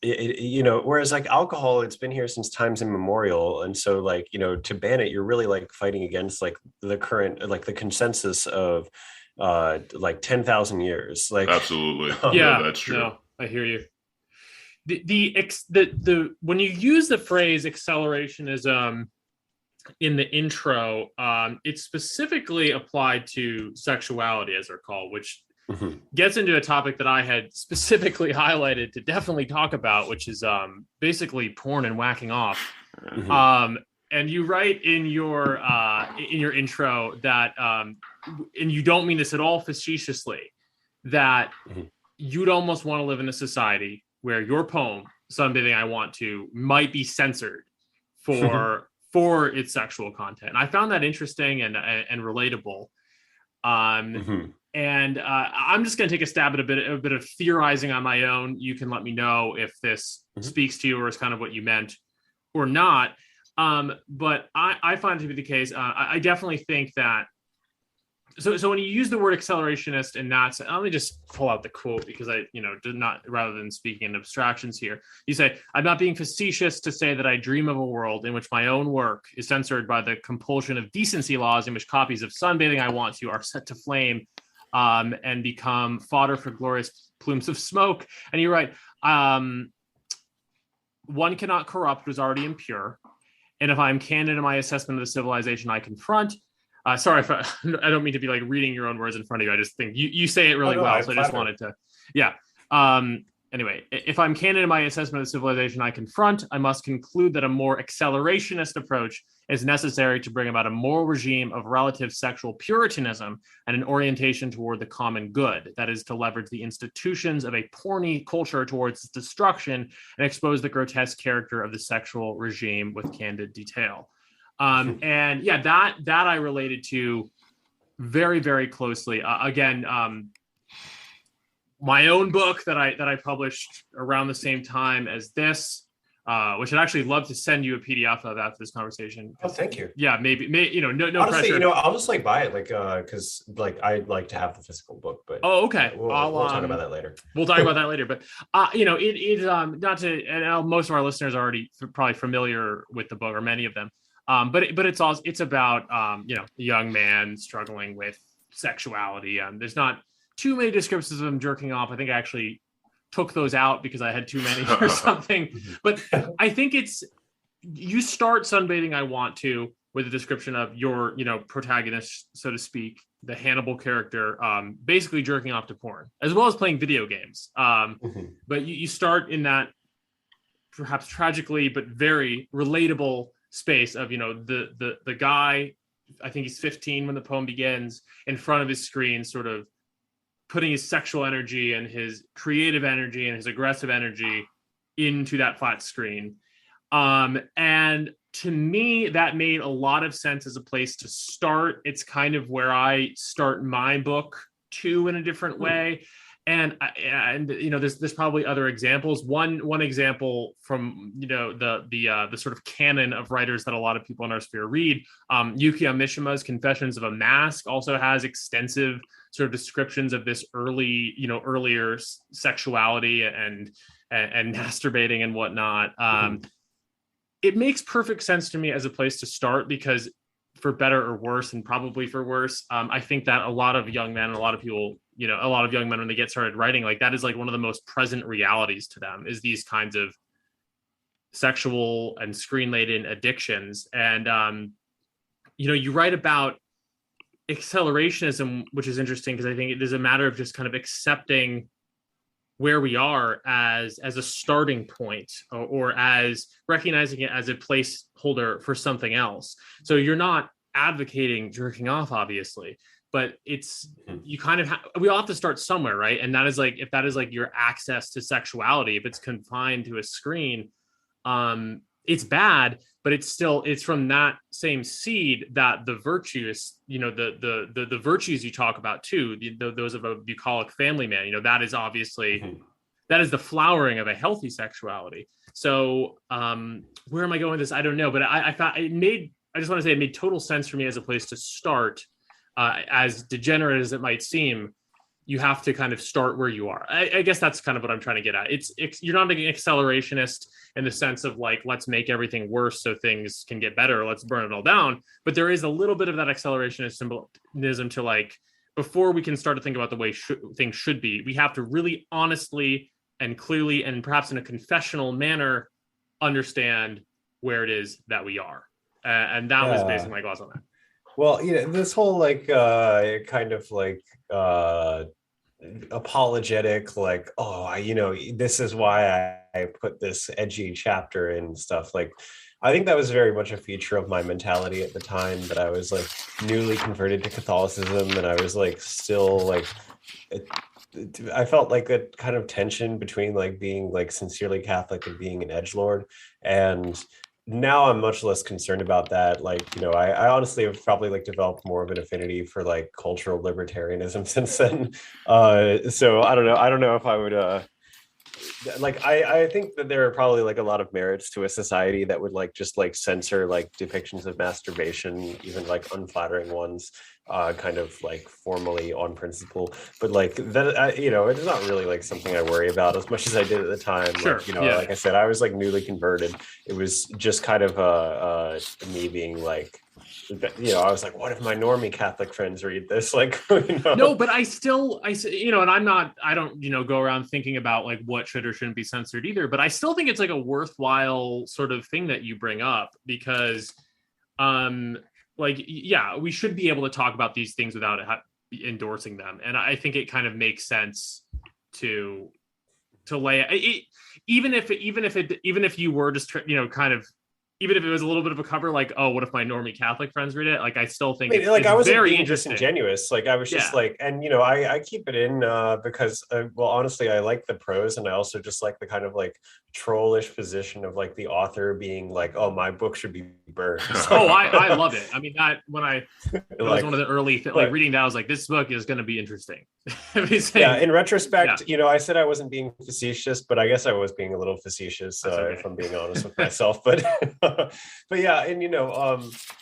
whereas alcohol, it's been here since times immemorial, and so to ban it, you're really fighting against the current the consensus of 10,000 years. Absolutely. Yeah, that's true. No, I hear you. The when you use the phrase accelerationism in the intro, it's specifically applied to sexuality, as they're called, which gets into a topic that I had specifically highlighted to definitely talk about, which is basically porn and whacking off. And you write in your intro that, and you don't mean this at all facetiously, that you'd almost want to live in a society where your poem, Sunbathing I Want to, might be censored for its sexual content. And I found that interesting and relatable. And I'm just going to take a stab at a bit of theorizing on my own. You can let me know if this speaks to you or is kind of what you meant or not. But I find it to be the case. I definitely think that. So when you use the word accelerationist and not, let me just pull out the quote because I, did not, rather than speaking in abstractions here, you say, I'm not being facetious to say that I dream of a world in which my own work is censored by the compulsion of decency laws in which copies of Sunbathing I Want to are set to flame and become fodder for glorious plumes of smoke. And you're right. One cannot corrupt what is already impure. And if I'm candid in my assessment of the civilization I confront, sorry if I don't mean to be reading your own words in front of you. I just think you say it really well. So I just wanted to, yeah. Anyway, if I'm candid in my assessment of the civilization I confront, I must conclude that a more accelerationist approach is necessary to bring about a moral regime of relative sexual puritanism and an orientation toward the common good. That is, to leverage the institutions of a porny culture towards its destruction and expose the grotesque character of the sexual regime with candid detail. And yeah, that I related to very, very closely. Again, my own book that I published around the same time as this, which I'd actually love to send you a PDF of after this conversation. Oh, thank you. Yeah, maybe no Honestly, pressure. I'll just like buy it, like because like I'd like to have the physical book, but okay, we'll talk about that later. We'll talk about that later, but it not to, and most of our listeners are already probably familiar with the book, or many of them. But it's about a young man struggling with sexuality. There's not too many descriptions of him jerking off. I think I actually took those out because I had too many or something. But I think you start Sunbathing I Want To with a description of your, protagonist, so to speak, the Hannibal character, basically jerking off to porn, as well as playing video games. But you start in that perhaps tragically, but very relatable space of, the guy, I think he's 15 when the poem begins, in front of his screen, sort of putting his sexual energy and his creative energy and his aggressive energy into that flat screen. And to me, that made a lot of sense as a place to start. It's kind of where I start my book too, in a different way. And there's probably other examples. One example from the sort of canon of writers that a lot of people in our sphere read, Yukio Mishima's Confessions of a Mask also has extensive sort of descriptions of this earlier sexuality and masturbating and whatnot. It makes perfect sense to me as a place to start because, for better or worse, and probably for worse, I think that a lot of young men and a lot of people, a lot of young men, when they get started writing, like that is like one of the most present realities to them, is these kinds of sexual and screen laden addictions. And you write about accelerationism, which is interesting because I think it is a matter of just kind of accepting where we are as a starting point, or as recognizing it as a placeholder for something else. So you're not advocating jerking off, obviously, but you kind of we all have to start somewhere, right? And that is like, if that is like your access to sexuality, if it's confined to a screen, it's bad, but it's from that same seed that the virtues, the virtues you talk about too, those of a bucolic family man, that is obviously, that is the flowering of a healthy sexuality. So where am I going with this? I don't know, but I thought I just want to say it made total sense for me as a place to start. As degenerate as it might seem, you have to kind of start where you are. I guess that's kind of what I'm trying to get at. You're not an accelerationist in the sense of like, let's make everything worse so things can get better, let's burn it all down. But there is a little bit of that accelerationism to like, before we can start to think about the way things should be, we have to really honestly and clearly, and perhaps in a confessional manner, understand where it is that we are. And that was basically my gloss on that. Well, this whole like kind of like apologetic, like, this is why I put this edgy chapter in stuff. Like, I think that was very much a feature of my mentality at the time, that I was like newly converted to Catholicism, and I was like still like, I felt like a kind of tension between like being like sincerely Catholic and being an edgelord. And now I'm much less concerned about that. Like, I honestly have probably like developed more of an affinity for like cultural libertarianism since then. So I don't know if I would, I think that there are probably like a lot of merits to a society that would like just like censor like depictions of masturbation, even like unflattering ones, kind of like formally on principle. But like that, it's not really like something I worry about as much as I did at the time. Sure. Like, like I said, I was like newly converted. It was just kind of me being like, I was like, what if my normie Catholic friends read this? Like, No, but I and I don't, go around thinking about like what should or shouldn't be censored either. But I still think it's like a worthwhile sort of thing that you bring up, because, we should be able to talk about these things without endorsing them. And I think it kind of makes sense to lay it, even if you were just kind of, even if it was a little bit of a cover, like, oh, what if my normie Catholic friends read it? Like, I still think I mean, like, it's I wasn't very being interesting. disingenuous. Like, I was just like, and I keep it in because, well, honestly, I like the prose, and I also just like the kind of like trollish position of like the author being like, oh, my book should be burned. Oh, I love it. I mean, that when it was one of the early like reading that, I was like, this book is going to be interesting. Yeah, in retrospect, I said I wasn't being facetious, but I guess I was being a little facetious, if I'm being honest with myself. But but yeah, and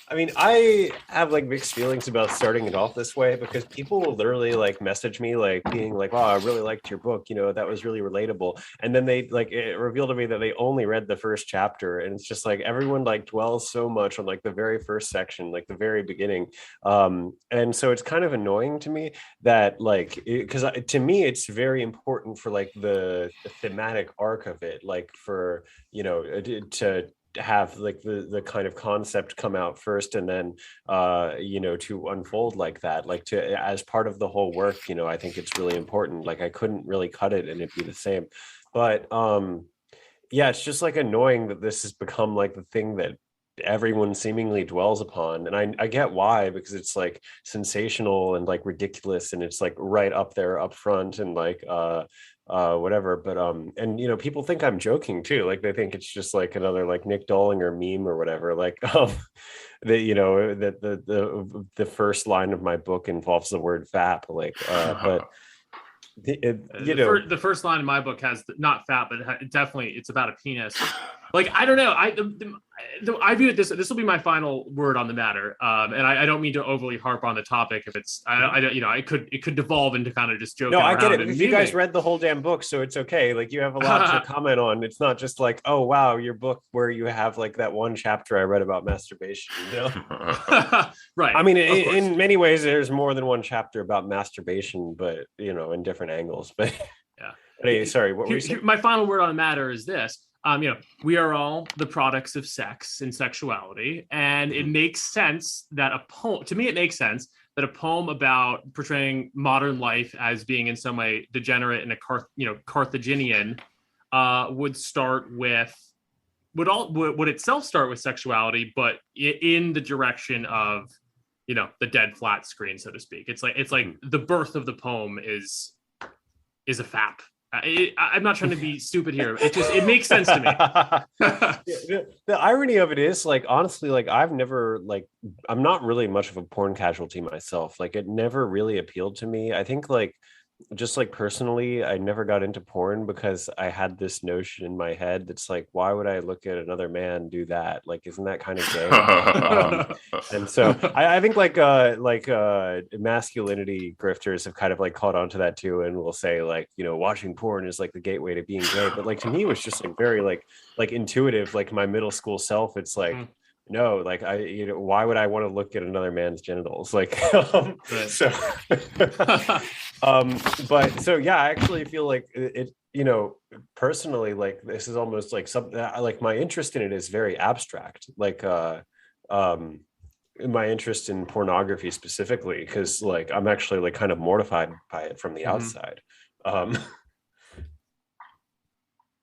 I mean, I have like mixed feelings about starting it off this way, because people will literally like message me like being like, "Wow, I really liked your book. That was really relatable." And then they like, it revealed to me that they only read the first chapter, and it's just like everyone like dwells so much on like the very first section, like the very beginning. And so it's kind of annoying to me that like, because to me it's very important for like the thematic arc of it, like for to have like the kind of concept come out first, and then to unfold like that, like to as part of the whole work. I think it's really important. Like, I couldn't really cut it and it'd be the same. But yeah, it's just like annoying that this has become like the thing that everyone seemingly dwells upon. And I get why, because it's like sensational and like ridiculous, and it's like right up there up front, and like whatever. But and people think I'm joking too. Like, they think it's just like another like Nick Dolinger meme or whatever. Like that the first line of my book involves the word "fap." Like but the first line in my book has not fat, but it's about a penis. Like, I don't know. I view it this will be my final word on the matter. And I don't mean to overly harp on the topic. If it's, I don't, it could devolve into kind of just joking. No, I get it. If you guys read the whole damn book, so it's okay. Like, you have a lot to comment on. It's not just like, oh wow, your book where you have like that one chapter I read about masturbation. Right. I mean, in many ways, there's more than one chapter about masturbation, but in different angles. But yeah. Anyway, sorry, what were you saying? My final word on the matter is this. We are all the products of sex and sexuality, and it makes sense that it makes sense that a poem about portraying modern life as being in some way degenerate and Carthaginian would itself start with sexuality, but in the direction of the dead flat screen, so to speak. It's like the birth of the poem is a fap. I'm not trying to be stupid here. It makes sense to me. The irony of it is, like, honestly, like, I'm not really much of a porn casualty myself. Like, it never really appealed to me. I think, like, just like personally, I never got into porn because I had this notion in my head that's like, why would I look at another man do that? Like, isn't that kind of gay? And so I think like masculinity grifters have kind of like caught on to that too, and will say like, watching porn is like the gateway to being gay. But like, to me, it was just like very like intuitive. Like, my middle school self, it's like, no, like, why would I want to look at another man's genitals? Like, but so yeah, I actually feel like it, personally, like, this is almost like something like my interest in it is very abstract. Like, my interest in pornography specifically, because like I'm actually like kind of mortified by it from the outside.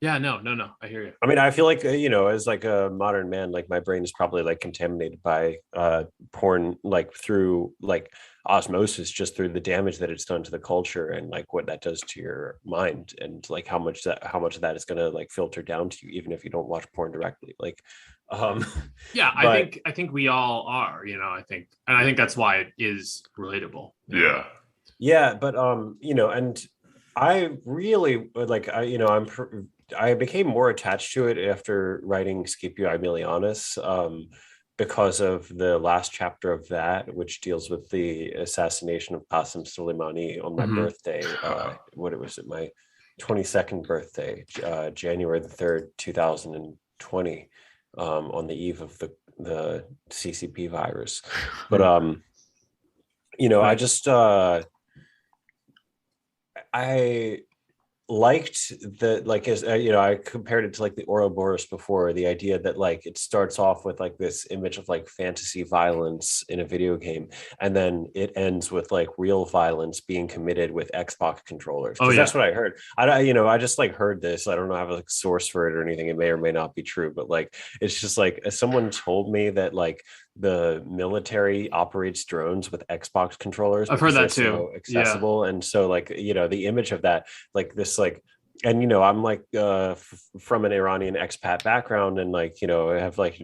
Yeah, no, I hear you. I mean, I feel like, as like a modern man, like, my brain is probably like contaminated by porn, like through like osmosis, just through the damage that it's done to the culture, and like what that does to your mind, and like how much of that is going to like filter down to you, even if you don't watch porn directly. Like, yeah, I think we all are, I think that's why it is relatable. Yeah, but and I really like, I became more attached to it after writing Scipio Aemilianus, because of the last chapter of that, which deals with the assassination of Qasim Soleimani on my birthday. My 22nd birthday, January the 3rd, 2020, on the eve of the CCP virus. But I just I liked the, like, as I compared it to like the Ouroboros before, the idea that like it starts off with like this image of like fantasy violence in a video game, and then it ends with like real violence being committed with Xbox controllers, Oh because yeah. that's what I heard. I just like heard this. I don't know, I have a source for it or anything. It may or may not be true, but like it's just like, as someone told me that like the military operates drones with Xbox controllers I've heard because they're that too. so Yeah. accessible. And so like, the image of that, like this, like, and I'm like from an Iranian expat background, and like I have like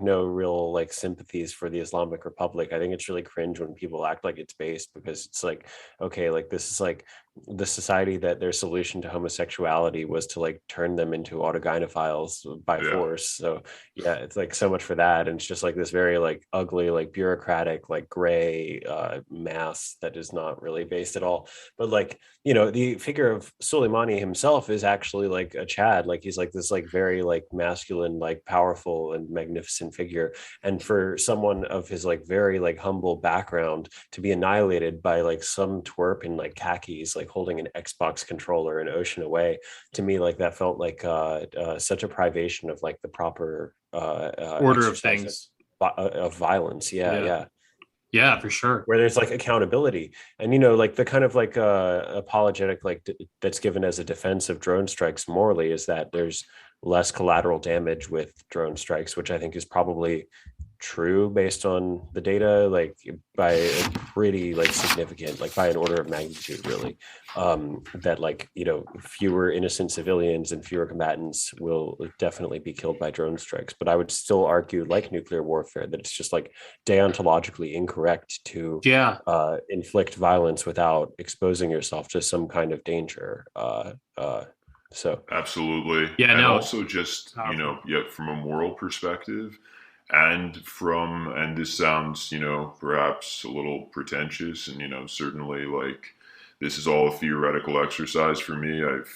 no real like sympathies for the Islamic Republic. I think it's really cringe when people act like it's based, because it's like, okay, like this is like the society that their solution to homosexuality was to like turn them into autogynephiles by Yeah. force. So yeah, it's like so much for that. And it's just like this very like ugly, like bureaucratic, like gray mass that is not really based at all. But like, the figure of Soleimani himself is actually like a Chad. Like he's like this like very like masculine, like powerful and magnificent figure. And for someone of his like very like humble background to be annihilated by like some twerp in like khakis, like holding an Xbox controller an ocean away, to me, like that felt like such a privation of like the proper Order of things. of violence. Yeah. Yeah, for sure. Where there's like accountability, and like the kind of like apologetic like that's given as a defense of drone strikes morally is that there's less collateral damage with drone strikes, which I think is probably true based on the data, like by a pretty like significant, like by an order of magnitude, really. That like fewer innocent civilians and fewer combatants will definitely be killed by drone strikes. But I would still argue, like nuclear warfare, that it's just like deontologically incorrect to inflict violence without exposing yourself to some kind of danger. So Absolutely. Yeah, and no. also just, from a moral perspective, and this sounds, perhaps a little pretentious, and, certainly like this is all a theoretical exercise for me. I've,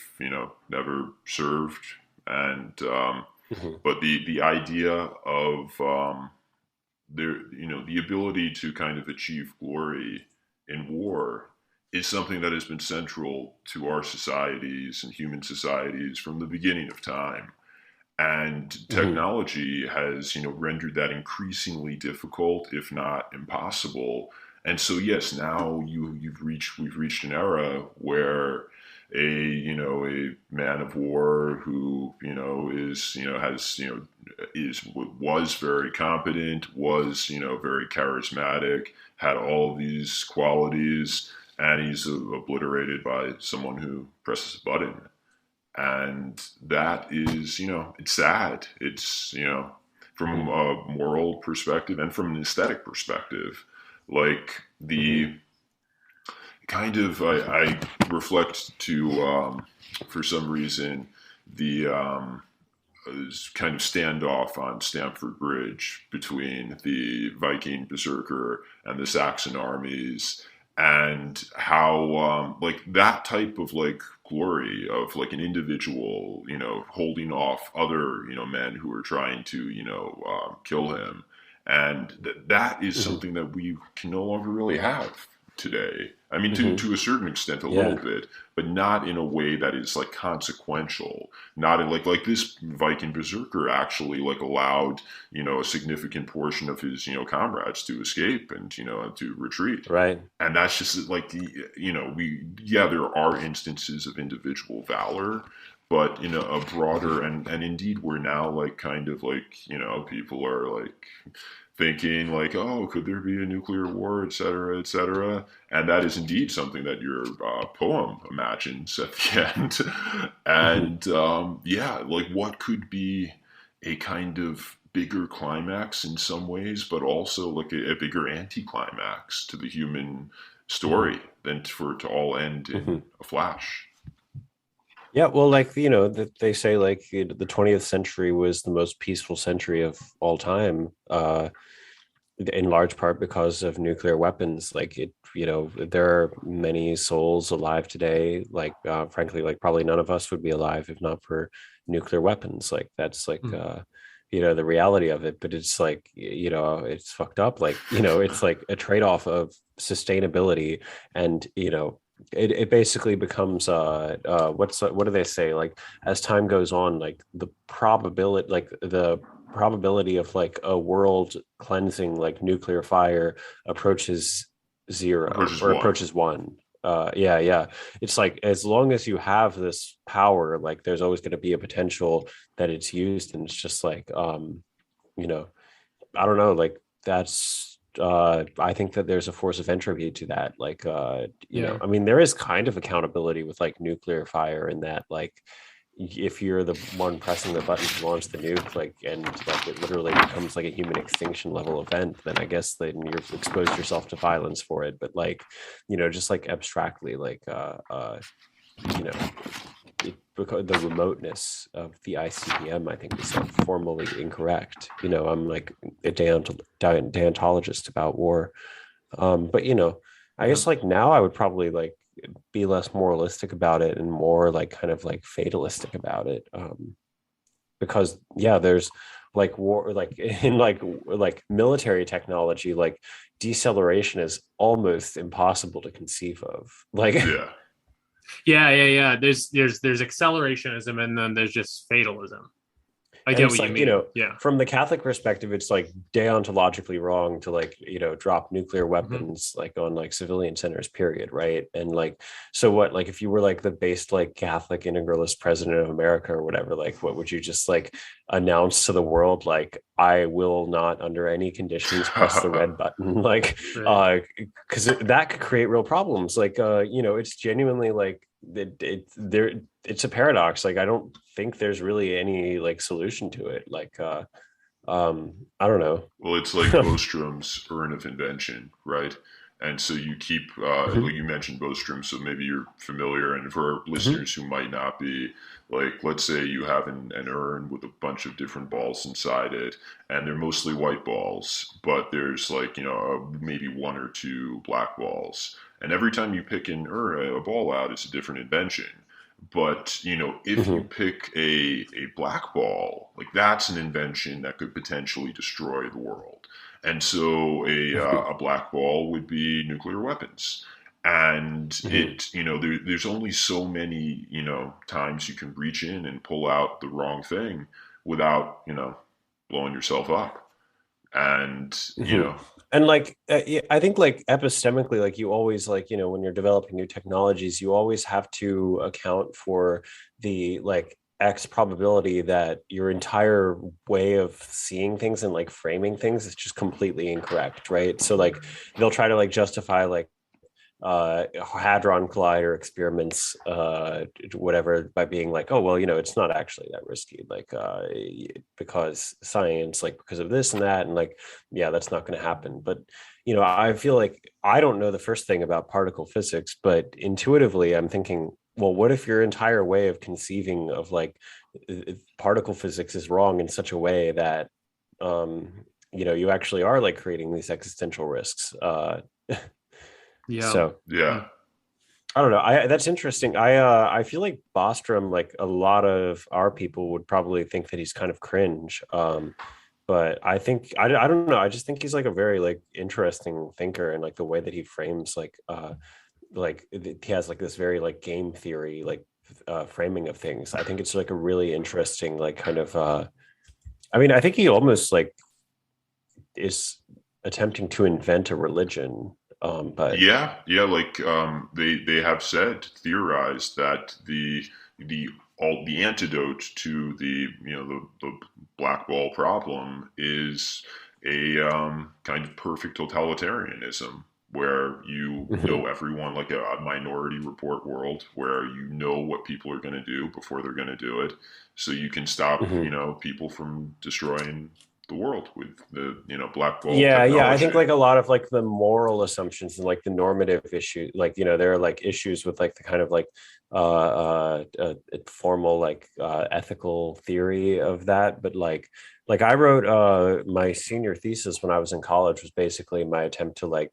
never served. And, but the idea of, the ability to kind of achieve glory in war is something that has been central to our societies and human societies from the beginning of time. And technology has, rendered that increasingly difficult, if not impossible. And so, yes, now we've reached an era where a man of war who was very competent, was very charismatic, had all of these qualities, and he's obliterated by someone who presses a button. And that is, it's sad. It's, from a moral perspective and from an aesthetic perspective, like the kind of, I reflect to, for some reason, the kind of standoff on Stamford Bridge between the Viking berserker and the Saxon armies, and how like that type of like glory of like an individual holding off other men who are trying to kill him, and that is something that we can no longer really have today. I mean, to a certain extent, a little bit, but not in a way that is like consequential. Not in like this Viking berserker actually like allowed a significant portion of his comrades to escape and to retreat. Right. And that's just like there are instances of individual valor, but a broader and indeed we're now like kind of like people are like thinking like, oh, could there be a nuclear war, et cetera, et cetera. And that is indeed something that your poem imagines at the end. And like what could be a kind of bigger climax in some ways, but also like a bigger anticlimax to the human story than for it to all end in a flash. Yeah, well, like they say like the 20th century was the most peaceful century of all time, in large part because of nuclear weapons. Like there are many souls alive today. Like frankly, like probably none of us would be alive if not for nuclear weapons. Like that's like the reality of it. But it's like it's fucked up. Like it's like a trade-off of sustainability and it basically becomes what do they say, like as time goes on, like the probability of like a world cleansing like nuclear fire approaches zero Versus or one. approaches one. Yeah, it's like as long as you have this power, like there's always going to be a potential that it's used, and it's just like you know, I don't know, like that's I think that there's a force of entropy to that. Like Yeah. I mean, there is kind of accountability with like nuclear fire in that like if you're the one pressing the button to launch the nuke, like and like it literally becomes like a human extinction level event, then I guess then you've exposed yourself to violence for it. But like, just like abstractly, like you know, because the remoteness of the ICBM, I think, is like formally incorrect. I'm like a deontologist about war, but I Yeah. guess like now I would probably like be less moralistic about it and more like kind of like fatalistic about it, because yeah, there's like war, like in like military technology, like deceleration is almost impossible to conceive of. Like Yeah. Yeah. There's accelerationism, and then there's just fatalism. I and get it's what you like mean. Yeah. from the Catholic perspective, it's like deontologically wrong to like drop nuclear Hmm. weapons like on like civilian centers, period, right? And like, so what, like if you were like the based like Catholic integralist president of America or whatever, like what would you just like announce to the world, like I will not under any conditions press the red button? Like Right. because that could create real problems. Like it's genuinely like it's a paradox. Like I don't think there's really any like solution to it. Like I don't know. Well, it's like Bostrom's urn of invention, right? And so you keep, well, Mhm, you mentioned Bostrom, so maybe you're familiar. And for our mhm, listeners who might not be, like, let's say you have an urn with a bunch of different balls inside it, and they're mostly white balls, but there's like, maybe one or two black balls. And every time you pick a ball out, it's a different invention. But if you mhm, pick a black ball, like that's an invention that could potentially destroy the world. And so mhm, a black ball would be nuclear weapons. And mhm. there's only so many times you can reach in and pull out the wrong thing without blowing yourself up. And Mhm. And like yeah, I think like epistemically, like you always like when you're developing new technologies, you always have to account for the like X probability that your entire way of seeing things and like framing things is just completely incorrect, right? So like they'll try to like justify like hadron collider experiments, whatever, by being like, oh well, it's not actually that risky, like because science, like because of this and that, and like yeah, that's not going to happen. But I feel like I don't know the first thing about particle physics, but intuitively I'm thinking, well, what if your entire way of conceiving of like particle physics is wrong in such a way that you actually are like creating these existential risks. Yeah. So yeah, I don't know. That's interesting. I feel like Bostrom, like a lot of our people would probably think that he's kind of cringe. But I think I don't know. I just think he's like a very like interesting thinker, and like the way that he frames he has like this very like game theory like framing of things. I think it's like a really interesting like kind of I mean, I think he almost like is attempting to invent a religion. But yeah. Like they have theorized that the all the antidote to the black ball problem is a kind of perfect totalitarianism where you mhm, know everyone, like a Minority Report world where you know what people are going to do before they're going to do it, so you can stop mhm. people from destroying the world with the black ball Yeah, I think technology. like a lot of like the moral assumptions and like the normative issues, like there are like issues with like the kind of like formal like ethical theory of that. But like I wrote my senior thesis when I was in college was basically my attempt to like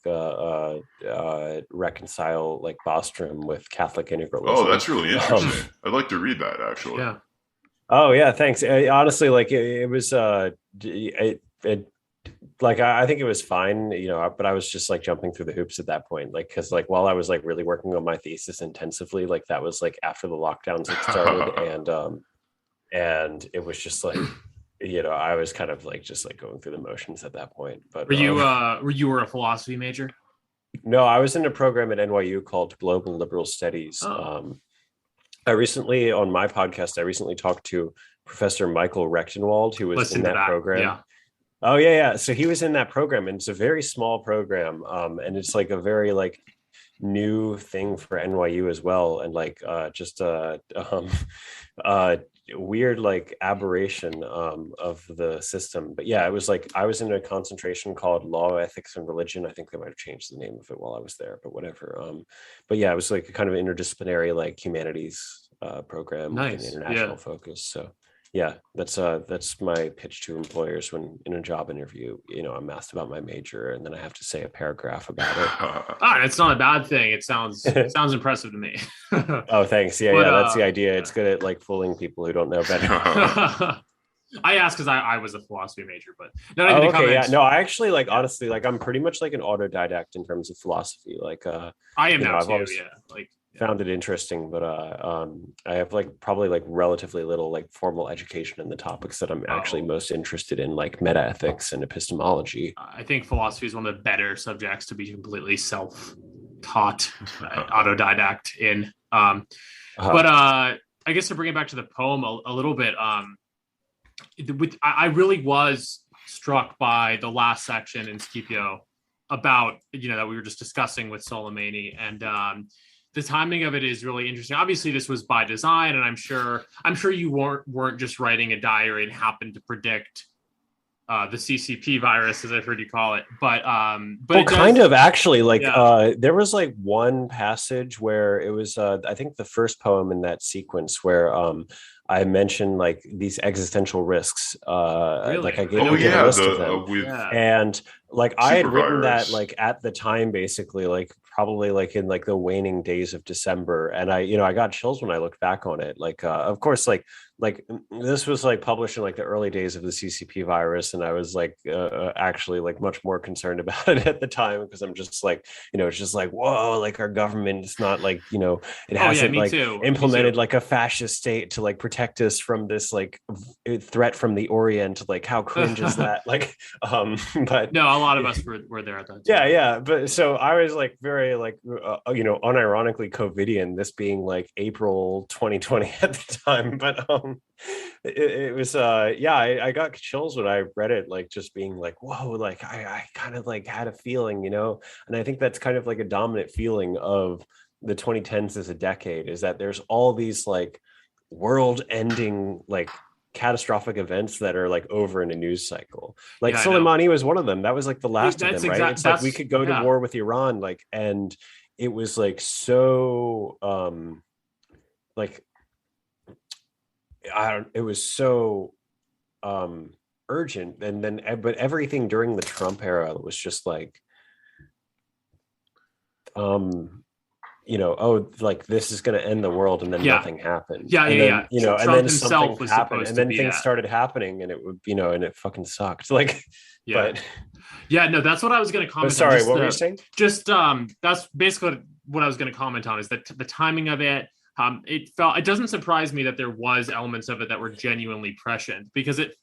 reconcile like Bostrom with Catholic Oh, integralism. that's really um, interesting. I'd like to read that actually. Yeah. oh yeah, thanks. Honestly, like it was it like I think it was fine, but I was just like jumping through the hoops at that point, like because like while I was like really working on my thesis intensively, like that was like after the lockdowns had started, and it was just like I was kind of like just like going through the motions at that point. But were a philosophy major? no, I was in a program at NYU called Global Liberal Studies. Oh. I recently, on my podcast, talked to Professor Michael Rechtenwald, who was in that program. Yeah. Oh yeah. So he was in that program, and it's a very small program, and it's like a very like new thing for NYU as well, and like just weird like aberration of the system. But yeah, it was like I was in a concentration called Law, Ethics, and Religion. I think they might have changed the name of it while I was there, but whatever. But yeah, it was like a kind of interdisciplinary like humanities program with an international focus. So yeah, that's my pitch to employers when in a job interview, I'm asked about my major and then I have to say a paragraph about it. It's not a bad thing. It sounds impressive to me. Oh, thanks. Yeah, that's the idea. It's good at like fooling people who don't know better. I asked because I was a philosophy major, but okay, yeah. No, I actually like honestly, like I'm pretty much like an autodidact in terms of philosophy. Like I am now too. Found it interesting, but I have like probably like relatively little like formal education in the topics that I'm actually most interested in, like metaethics and epistemology. I think philosophy is one of the better subjects to be completely self-taught, autodidact in. But I guess to bring it back to the poem a little bit, I really was struck by the last section in Scipio about that we were just discussing with Soleimani, and the timing of it is really interesting. Obviously, this was by design, and I'm sure you weren't just writing a diary and happened to predict the CCP virus, as I've heard you call it. But well, kind of actually, like there was like one passage where it was I think the first poem in that sequence where I mentioned like these existential risks. Really? Like I gave a list of them, and like I had written that like at the time, basically like probably like in like the waning days of December, and I got chills when I looked back on it. Like of course like this was like published in like the early days of the CCP virus, and I was like actually like much more concerned about it at the time because I'm just like it's just like whoa, like our government is not like it hasn't implemented like a fascist state to like protect us from this like threat from the Orient. Like how cringe is that? Like but no, a lot of us were there at that time. Yeah, but so I was like very like unironically COVIDian, this being like April 2020 at the time, but it was I got chills when I read it, like just being like whoa, like I kind of like had a feeling, and I think that's kind of like a dominant feeling of the 2010s as a decade, is that there's all these like world ending like catastrophic events that are like over in a news cycle. Like Soleimani was one of them. That was like the last of them, right? It's like we could go to war with Iran, like, and it was like so like it was so urgent, and then but everything during the Trump era was just like like this is going to end the world, and then nothing happened. And then something happened, and then things started happening, and it would and it fucking sucked. Like no, that's what I was going to comment on. Sorry, what were you saying? Just that's basically what I was going to comment on, is that the timing of it. It doesn't surprise me that there was elements of it that were genuinely prescient, because it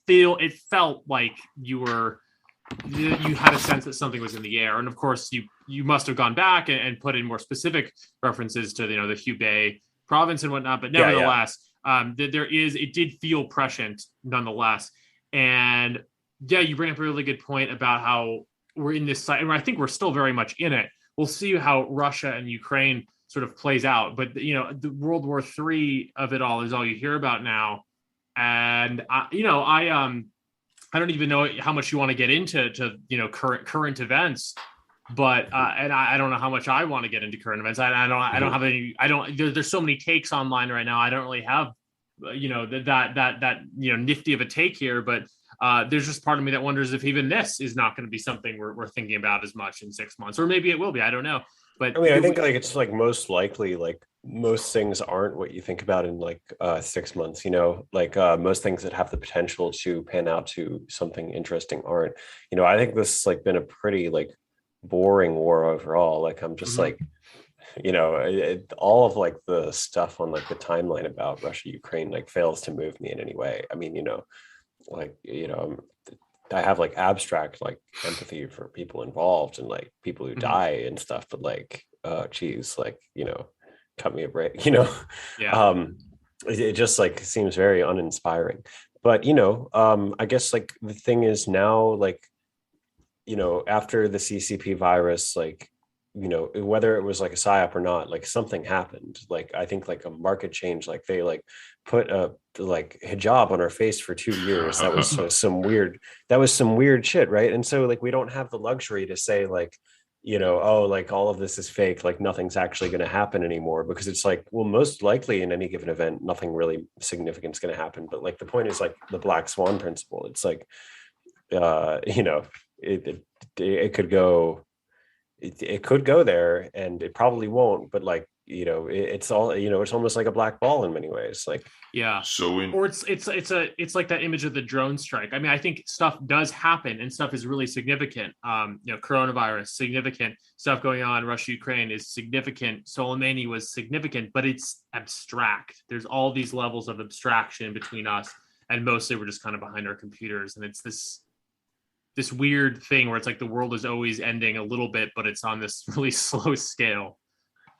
felt like you had a sense that something was in the air. And of course you must have gone back and put in more specific references to the Hubei province and whatnot, but nevertheless, it did feel prescient nonetheless. And you bring up a really good point about how we're in this site, and I think we're still very much in it. We'll see how Russia and Ukraine sort of plays out, but the World War III of it all is all you hear about now. And I don't even know how much you want to get into current events, but and I don't know how much I want to get into current events. I don't have any. There's so many takes online right now. I don't really have that nifty of a take here, but there's just part of me that wonders if even this is not going to be something we're thinking about as much in 6 months, or maybe it will be. I don't know. But I mean, I think like it's like most likely like most things aren't what you think about in like 6 months, like most things that have the potential to pan out to something interesting aren't. I think this has like been a pretty like boring war overall. Like I'm just like, all of like the stuff on like the timeline about Russia, Ukraine like fails to move me in any way. I mean, like, I have like abstract like empathy for people involved and like people who die and stuff, but like, geez, like, cut me a break, Yeah. It just like seems very uninspiring. But I guess like the thing is now, like, after the CCP virus, like, whether it was like a psyop or not, like something happened. Like I think like a market change, like they like put a like hijab on our face for 2 years. That was some weird shit, right? And so like we don't have the luxury to say like, oh, like all of this is fake, like nothing's actually going to happen anymore, because it's like, well, most likely in any given event, nothing really significant is going to happen. But like the point is like the black swan principle. It's like, it could go. It could go there, and it probably won't, but like it's all it's almost like a black ball in many ways, like. Yeah. So or it's like that image of the drone strike. I mean, I think stuff does happen and stuff is really significant. Coronavirus, significant stuff going on. Russia, Ukraine is significant. Soleimani was significant, but it's abstract. There's all these levels of abstraction between us, and mostly we're just kind of behind our computers, and it's this weird thing where it's like the world is always ending a little bit, but it's on this really slow scale.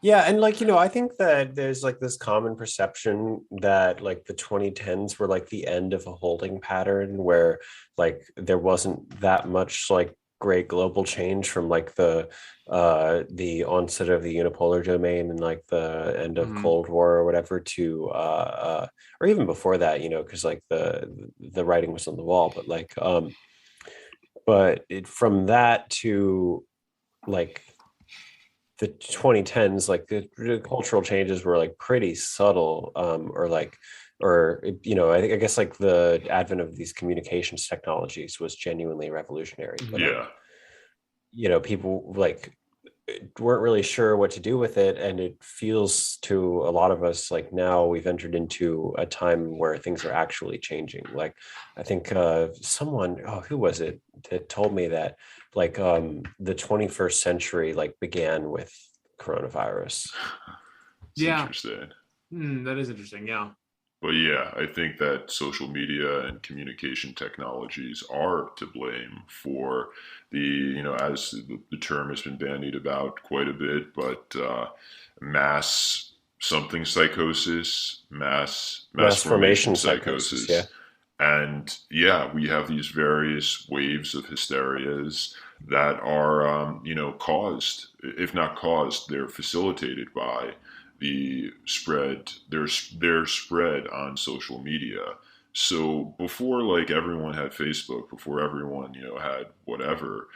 Yeah, and like, I think that there's like this common perception that like the 2010s were like the end of a holding pattern where like there wasn't that much like great global change from like the onset of the unipolar domain and like the end of Cold War or whatever to or even before that, because like the writing was on the wall, but like but from that to like the 2010s, like the cultural changes were like pretty subtle, I guess like the advent of these communications technologies was genuinely revolutionary. But, people like weren't really sure what to do with it, and it feels to a lot of us like now we've entered into a time where things are actually changing. Like I think who was it that told me that like the 21st century like began with coronavirus. Interesting. That is interesting. Yeah. But yeah, I think that social media and communication technologies are to blame for the, as the term has been bandied about quite a bit, but mass something psychosis, mass formation psychosis. Yeah. And yeah, we have these various waves of hysterias that are, caused, if not caused, they're facilitated by the spread, their spread on social media. So before like everyone had Facebook, before everyone, had whatever,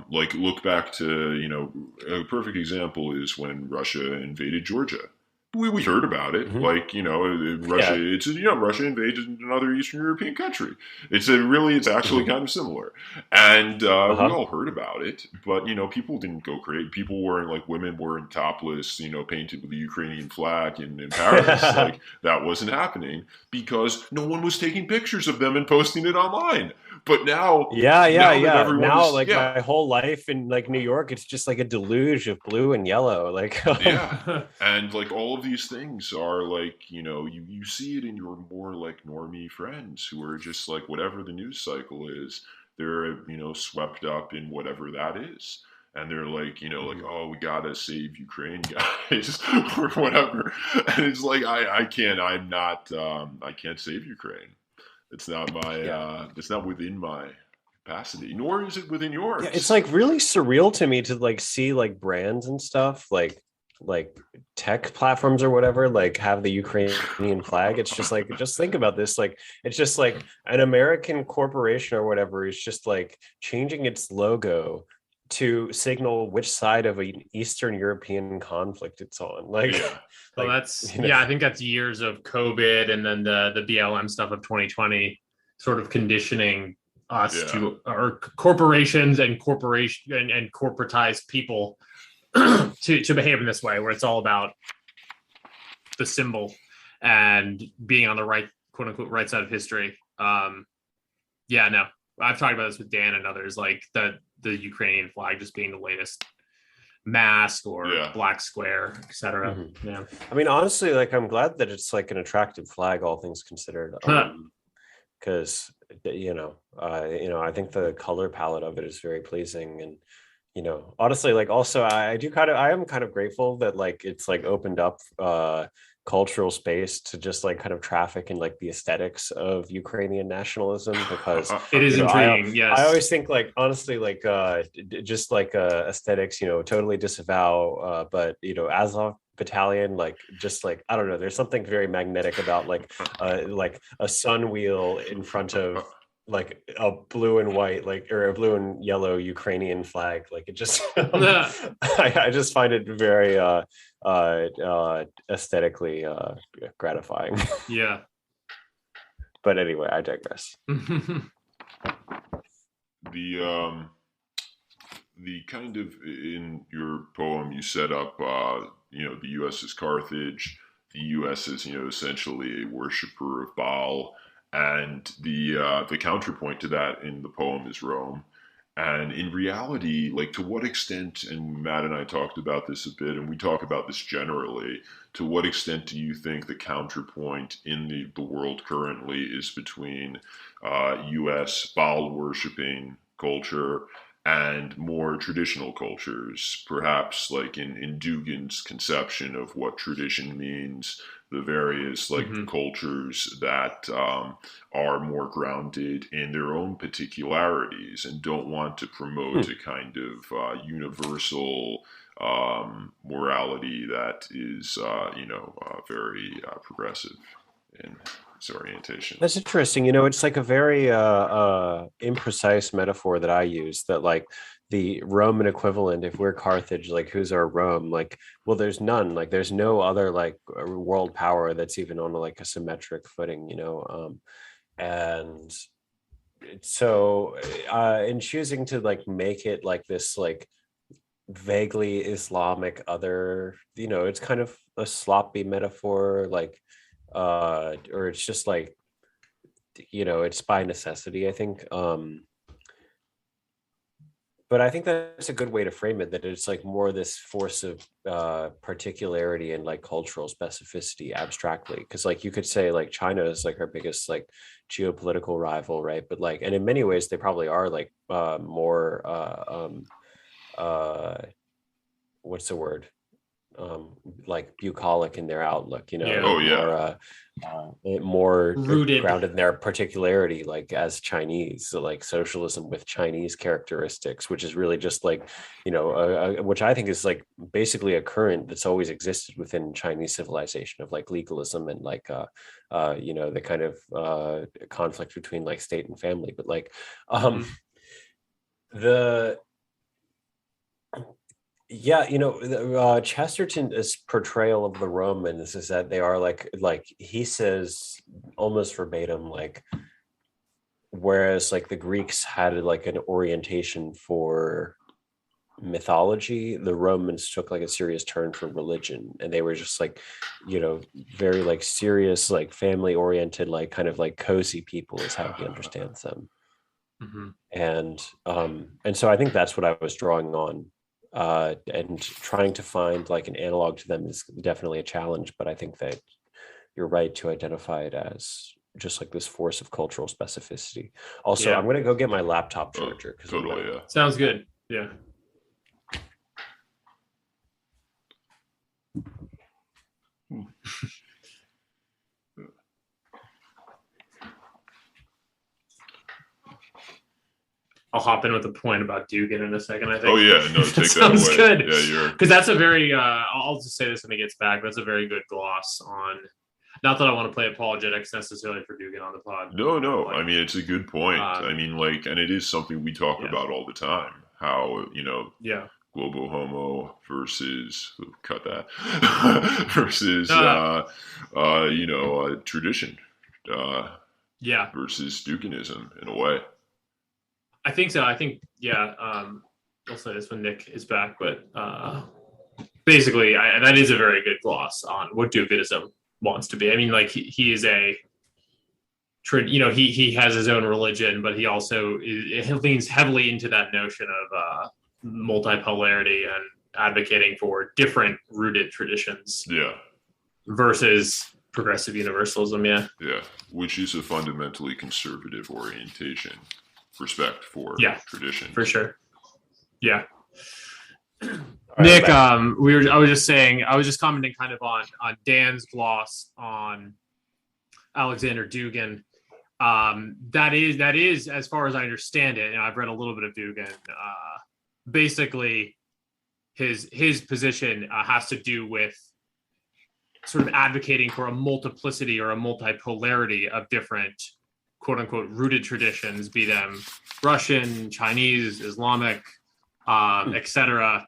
like look back to, a perfect example is when Russia invaded Georgia. We heard about it, like, Russia, it's, Russia invaded another Eastern European country. It's actually kind of similar. And we all heard about it, but, people didn't go crazy. People wearing, like, women wearing topless, painted with the Ukrainian flag in Paris. Like, that wasn't happening because no one was taking pictures of them and posting it online. But now, now like my whole life in like New York, it's just like a deluge of blue and yellow. Like, and like all of these things are like, you see it in your more like normie friends who are just like whatever the news cycle is, they're swept up in whatever that is. And they're like, like, oh, we gotta save Ukraine, guys, or whatever. And it's like, I can't save Ukraine. It's not my, it's not within my capacity, nor is it within yours. Yeah, it's like really surreal to me to like see like brands and stuff like tech platforms or whatever, like have the Ukrainian flag. It's just like, just think about this. Like, it's just like an American corporation or whatever is just like changing its logo to signal which side of an Eastern European conflict it's on. Like, well, that's I think that's years of COVID and then the BLM stuff of 2020. sort of conditioning us Yeah. to, or corporations and corporatized people to behave in this way, where it's all about the symbol and being on the right, quote unquote, right side of history. Yeah, no, I've talked about this with Dan and others, like the Ukrainian flag just being the latest mask or black square, etc. Yeah, I mean, honestly, like I'm glad that it's like an attractive flag, all things considered. Because I think the color palette of it is very pleasing, and honestly, like also I am kind of grateful that like it's like opened up cultural space to just like kind of traffic in like the aesthetics of Ukrainian nationalism, because it is intriguing. Yes, I always think like honestly like just like aesthetics totally disavow, but Azov battalion, like just like I don't know, there's something very magnetic about like a sun wheel in front of like a blue and white, like, or a blue and yellow Ukrainian flag. Like it just I just find it very aesthetically gratifying. Yeah. But anyway, I digress. The kind of, in your poem you set up the U.S. is Carthage, the U.S. is essentially a worshiper of Baal, and the counterpoint to that in the poem is Rome. And in reality, like, to what extent, and Matt and I talked about this a bit, and we talk about this generally, to what extent do you think the counterpoint in the world currently is between U.S. Baal worshipping culture and more traditional cultures, perhaps like in Dugin's conception of what tradition means, the various like cultures that are more grounded in their own particularities and don't want to promote a kind of universal morality that is very progressive in its orientation. That's interesting. It's like a very imprecise metaphor that I use, that like the Roman equivalent, if we're Carthage, like who's our Rome? Like, well, there's none. Like there's no other like world power that's even on like a symmetric footing, and so in choosing to like make it like this like vaguely Islamic other, it's kind of a sloppy metaphor, like or it's just like it's by necessity, I think. But I think that's a good way to frame it, that it's like more this force of particularity and like cultural specificity abstractly, because like you could say like China is like our biggest like geopolitical rival, right? But like, and in many ways they probably are like more what's the word, like bucolic in their outlook, more rooted, grounded in their particularity, like as Chinese, so like socialism with Chinese characteristics, which is really just like which I think is like basically a current that's always existed within Chinese civilization, of like legalism and like the kind of conflict between like state and family. But like Chesterton's portrayal of the Romans is that they are like he says almost verbatim, like, whereas like the Greeks had like an orientation for mythology, the Romans took like a serious turn for religion, and they were just like, very like serious, like family oriented, like kind of like cozy people is how he understands them. And so I think that's what I was drawing on. And trying to find like an analog to them is definitely a challenge, but I think that you're right to identify it as just like this force of cultural specificity. Also, I'm going to go get my laptop charger. Totally, yeah. Sounds good. Yeah. I'll hop in with a point about Dugan in a second, I think. Oh yeah, no, take that sounds away. Good. Yeah, because that's a very I'll just say this when he gets back, that's a very good gloss on, not that I want to play apologetics necessarily for Dugan on the pod. No, like, I mean, it's a good point. I mean, like, and it is something we talk about all the time, how Globo Homo versus cut that versus tradition. Yeah, versus Duginism in a way. I think so. I think, yeah. I'll say this when Nick is back, but basically, that is a very good gloss on what Duginism wants to be. I mean, like he is he has his own religion, but he also leans heavily into that notion of multipolarity and advocating for different rooted traditions. Yeah. Versus progressive universalism. Yeah. Yeah. Which is a fundamentally conservative orientation. Respect for tradition. For sure. Yeah. Right, Nick, I was just commenting kind of on Dan's gloss on Alexander Dugin. That is, as far as I understand it, and I've read a little bit of Dugin, basically his position has to do with sort of advocating for a multiplicity or a multipolarity of different quote unquote rooted traditions, be them Russian, Chinese, Islamic, etc.,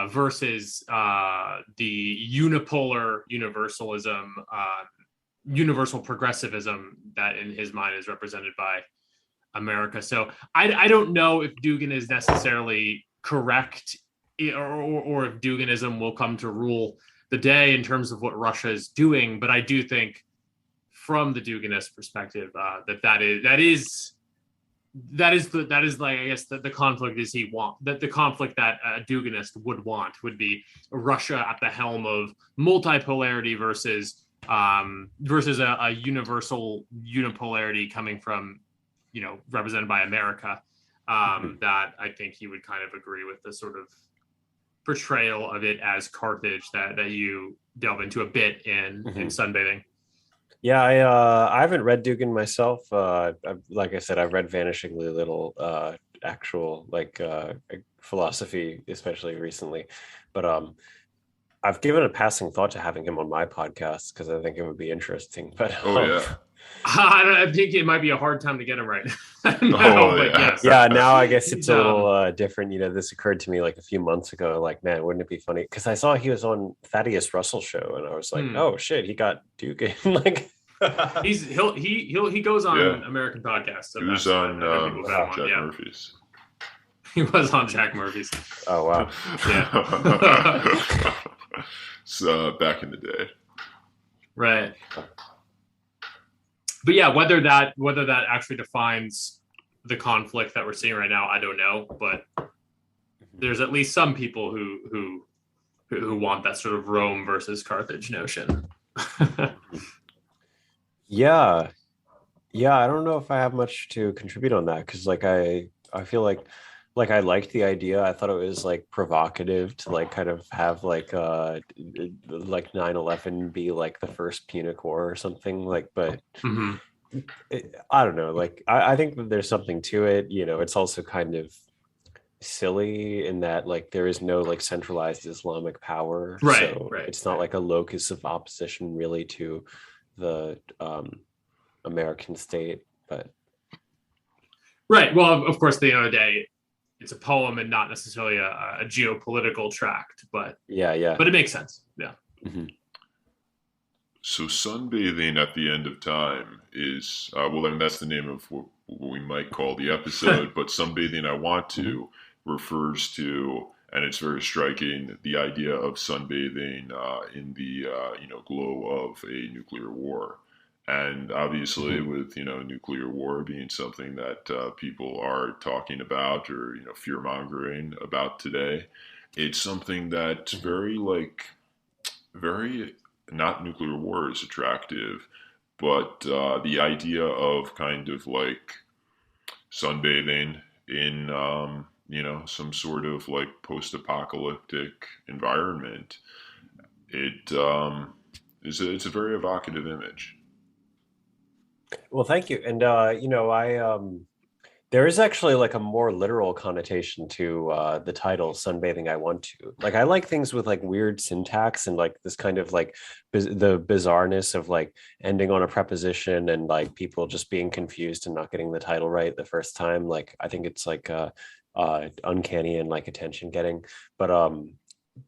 versus the unipolar universalism, universal progressivism that in his mind is represented by America. So I don't know if Dugin is necessarily correct, or if Duginism will come to rule the day in terms of what Russia is doing, but I do think from the Duginist perspective, that is like, I guess, the conflict is the conflict that a Duginist would want would be Russia at the helm of multipolarity versus a universal unipolarity coming from, represented by America. That I think he would kind of agree with the sort of portrayal of it as Carthage that you delve into a bit in Sunbathing. Yeah, I haven't read Dugin myself. Like I said, I've read vanishingly little actual philosophy, especially recently. But I've given a passing thought to having him on my podcast because I think it would be interesting. But I think it might be a hard time to get him right now. Yeah, now I guess it's a little different. This occurred to me like a few months ago. Like, man, wouldn't it be funny? Because I saw he was on Thaddeus Russell's show, and I was like, oh shit, he got Dugin. Like, he goes on American podcasts. So he was on Jack Murphy's. He was on Jack Murphy's. Oh wow, yeah. So back in the day, right? But yeah, whether that actually defines the conflict that we're seeing right now, I don't know. But there's at least some people who want that sort of Rome versus Carthage notion. Yeah, I don't know if I have much to contribute on that because I feel like I liked the idea. I thought it was like provocative to like kind of have like 9/11 be like the first Punic War or something but I don't know. Like I think that there's something to it. It's also kind of silly in that like there is no like centralized Islamic power. Right. It's not like a locus of opposition really to the American state, but right. Well, of course, at the end of the day, it's a poem and not necessarily a geopolitical tract, but but it makes sense. Yeah. So Sunbathing at the End of Time is and that's the name of what we might call the episode, but Sunbathing I Want To refers to, and it's very striking, the idea of sunbathing in the glow of a nuclear war. And obviously with, nuclear war being something that people are talking about or, fear-mongering about today, it's something that's very not nuclear war is attractive, but the idea of kind of like sunbathing in, some sort of like post-apocalyptic environment, it's a very evocative image. Well, thank you. And, there is actually like a more literal connotation to the title Sunbathing I Want To. Like, I like things with like weird syntax and like this kind of like the bizarreness of like ending on a preposition and like people just being confused and not getting the title right the first time. Like, I think it's like uncanny and like attention getting. But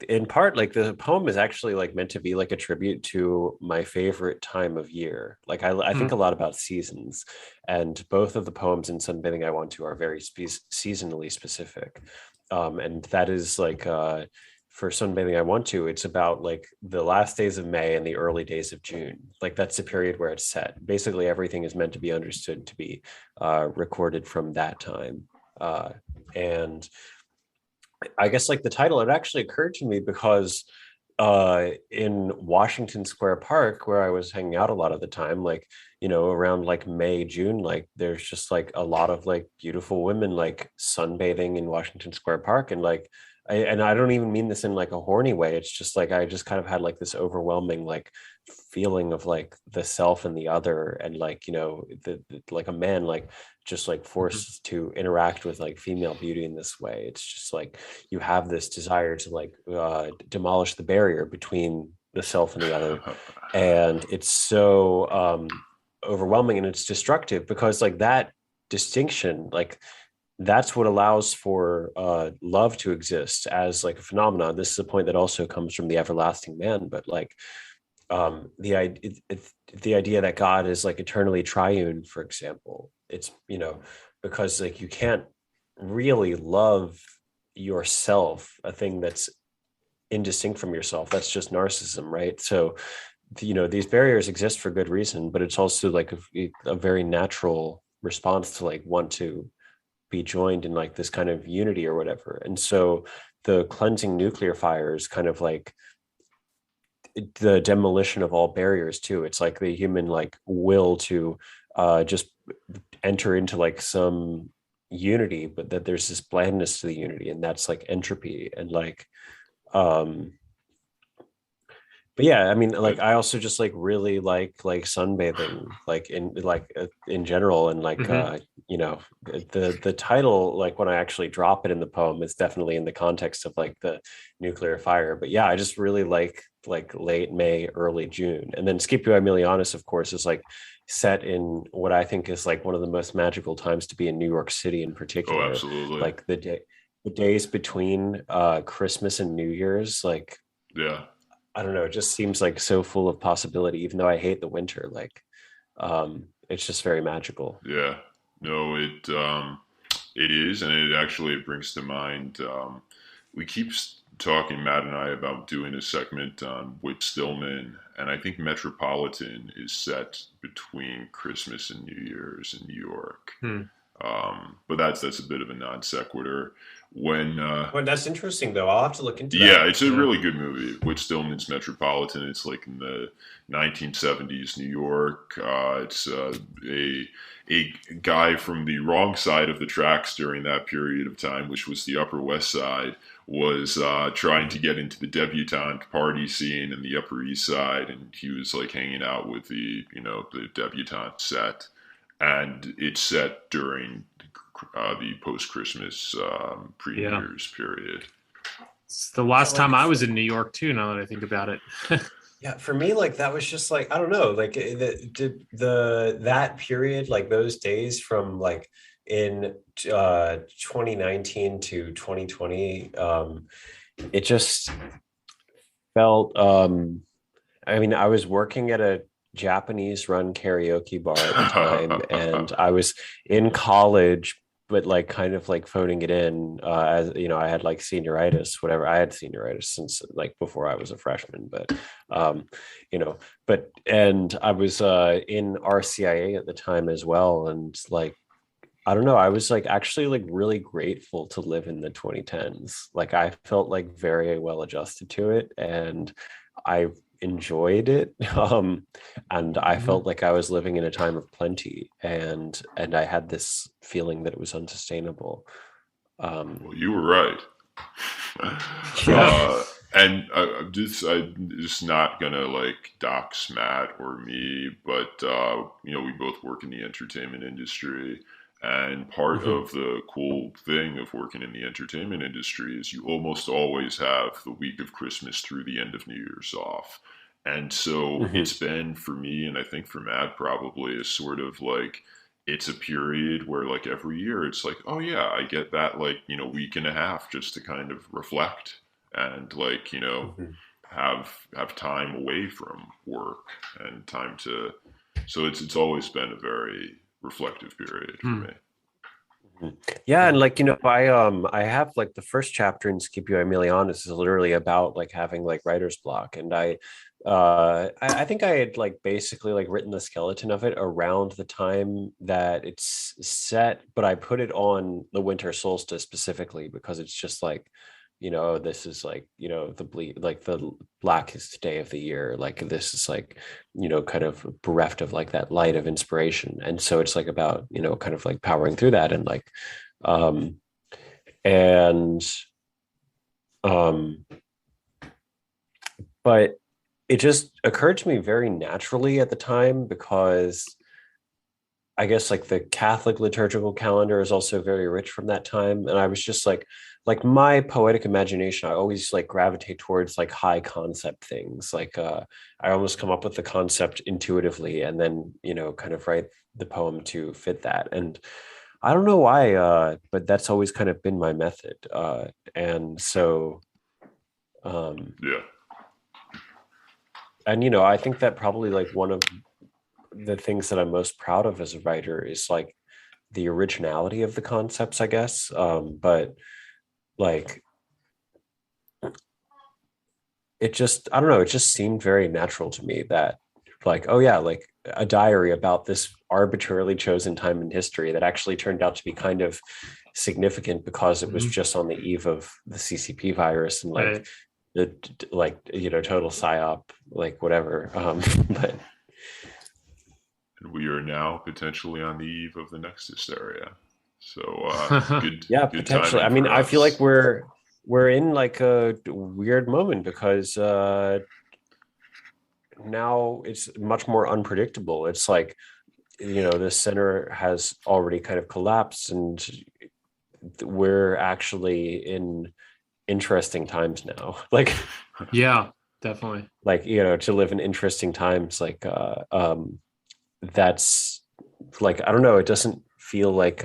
in part, like the poem is actually like meant to be like a tribute to my favorite time of year. Like I Hmm. think a lot about seasons, and both of the poems in Sunbathing I Want to are very seasonally specific. And that is like for Sunbathing I Want to, it's about like the last days of May and the early days of June. Like that's the period where it's set. Basically, everything is meant to be understood to be recorded from that time. And I guess like the title, it actually occurred to me because in Washington Square Park, where I was hanging out a lot of the time, like, around like May, June, like there's just like a lot of like beautiful women like sunbathing in Washington Square Park. And like, and I don't even mean this in like a horny way. It's just like I just kind of had like this overwhelming like feeling of like the self and the other, and like, like a man like just like Hmm. forced to interact with like female beauty in this way. It's just like you have this desire to like demolish the barrier between the self and the other, and it's so overwhelming, and it's destructive because like that distinction, like that's what allows for love to exist as like a phenomenon. This is a point that also comes from the everlasting man, but like the idea that God is like eternally triune, for example. It's because like you can't really love yourself, a thing that's indistinct from yourself. That's just narcissism, right? So these barriers exist for good reason, but it's also like a very natural response to like want to be joined in like this kind of unity or whatever. And so the cleansing nuclear fire is kind of like the demolition of all barriers too. It's like the human like will to just enter into like some unity, but that there's this blandness to the unity, and that's like entropy. And like um but yeah, I mean, like But I also just like really like sunbathing, in general, and like Hmm. the title, like when I actually drop it in the poem, is definitely in the context of like the nuclear fire. But yeah, I just really like late May, early June, and then Scipio Emilianus, of course, is like set in what I think is like one of the most magical times to be in New York City, in oh, particular, absolutely. like the days between Christmas and New Year's, like Yeah. I don't know, it just seems like so full of possibility, even though I hate the winter. Like, it's just very magical. Yeah. No, it is, and it actually it brings to mind. We keep talking, Matt and I, about doing a segment on Whit Stillman, and I think Metropolitan is set between Christmas and New Year's in New York. Hmm. But that's a bit of a non sequitur. When Well, that's interesting, though. I'll have to look into Yeah, that. it's a Yeah. really good movie. Whit Stillman's Metropolitan. It's like in the 1970s New York. It's a guy from the wrong side of the tracks during that period of time, which was the Upper West Side, was trying to Mhm. get into the debutante party scene in the Upper East Side, and he was like hanging out with the debutante set, and it's set during the post Christmas pre New Yeah. Year's period. It's the Yeah, last like time I was in New York too, now that I think about it. yeah, for me, like that was just like I don't know, like the that period, like those days from like in 2019 to 2020, it just felt I mean, I was working at a Japanese run karaoke bar at the time, and I was in college, but like kind of like phoning it in. As I had like senioritis, whatever. I had senioritis since like before I was a freshman, but um, and I was in RCIA at the time as well, and like I don't know. I was like actually like really grateful to live in the 2010s. Like I felt like very well adjusted to it, and I enjoyed it. And I Mhm. felt like I was living in a time of plenty, and I had this feeling that it was unsustainable. Well, you were right. Yeah. uh, and I'm just not gonna like dox Matt or me, but we both work in the entertainment industry, and part Mhm. of the cool thing of working in the entertainment industry is you almost always have the week of Christmas through the end of New Year's off. And so Mhm. it's been for me, and I think for Matt probably, a sort of like it's a period where like every year it's like, oh yeah, I get that like week and a half just to kind of reflect. and like, you know, Mhm. have time away from work and time to. So it's always been a very reflective period for Hmm. me. Mhm. Yeah, and like, you know, I have like the first chapter in Scipio Emilianus is literally about like having like writer's block, and I think I had like basically like written the skeleton of it around the time that it's set, but I put it on the winter solstice specifically because it's just like, you know, this is like, you know, like the blackest day of the year, like this is like, you know, kind of bereft of like that light of inspiration, and so it's like about, you know, kind of like powering through that, and like um and um but it just occurred to me very naturally at the time because I guess like the Catholic liturgical calendar is also very rich from that time. And I was just like my poetic imagination, I always like gravitate towards like high concept things. Like I almost come up with the concept intuitively and then, you know, kind of write the poem to fit that. And I don't know why, but that's always kind of been my method. And so um Yeah. and you know, I think that probably like one of the things that I'm most proud of as a writer is like the originality of the concepts, I guess. But like it just, I don't know, it just seemed very natural to me that like, oh yeah, like a diary about this arbitrarily chosen time in history that actually turned out to be kind of significant because it was Mhm. just on the eve of the CCP virus and like Right. the like, you know, total psyop, like whatever. But And we are now potentially on the eve of the next hysteria. So yeah, good potentially. I timing mean, for I feel like us. we're in like a weird moment because now it's much more unpredictable. It's like, you know, the center has already kind of collapsed and we're actually in interesting times now. Yeah, definitely. Like, you know, to live in interesting times, like that's like, I don't know, it doesn't feel like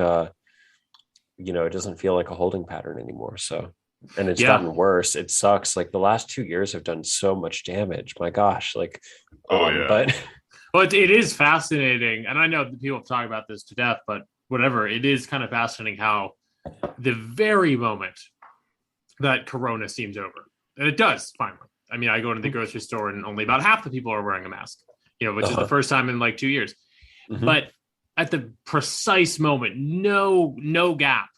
you know, it doesn't feel like a holding pattern anymore. So, and it's Yeah. gotten worse. It sucks. Like the last 2 years have done so much damage. My gosh. Like, Oh yeah. but But it is fascinating. And I know that people talk about this to death, but whatever, it is kind of fascinating how the very moment that Corona seems over, and it does finally. I mean, I go into the grocery store and only about half the people are wearing a mask, you know, which is the uh-huh. first time in like 2 years. Hmm. But at the precise moment, no gap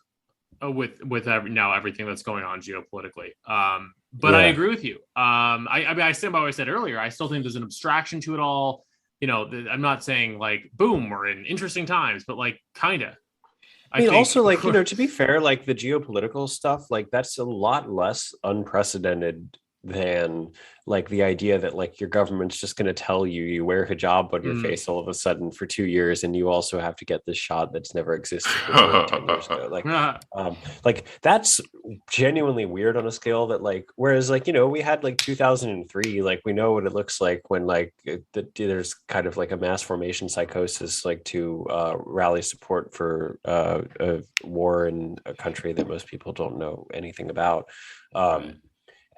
with now everything that's going on geopolitically. But I Yeah. agree with you. I mean, I stand by what I said earlier. I still think there's an abstraction to it all. You know, I'm not saying like boom, we're in interesting times, but like kinda. I I mean, think also, like, you know, to be fair, like the geopolitical stuff, like that's a lot less unprecedented than like the idea that like your government's just going to tell you you wear hijab on your face all of a sudden for 2 years and you also have to get this shot that's never existed before 10 years ago. Like that's genuinely weird on a scale that like, whereas like, you know, we had like 2003, like we know what it looks like when like there's kind of like a mass formation psychosis, like to rally support for a war in a country that most people don't know anything about. Right.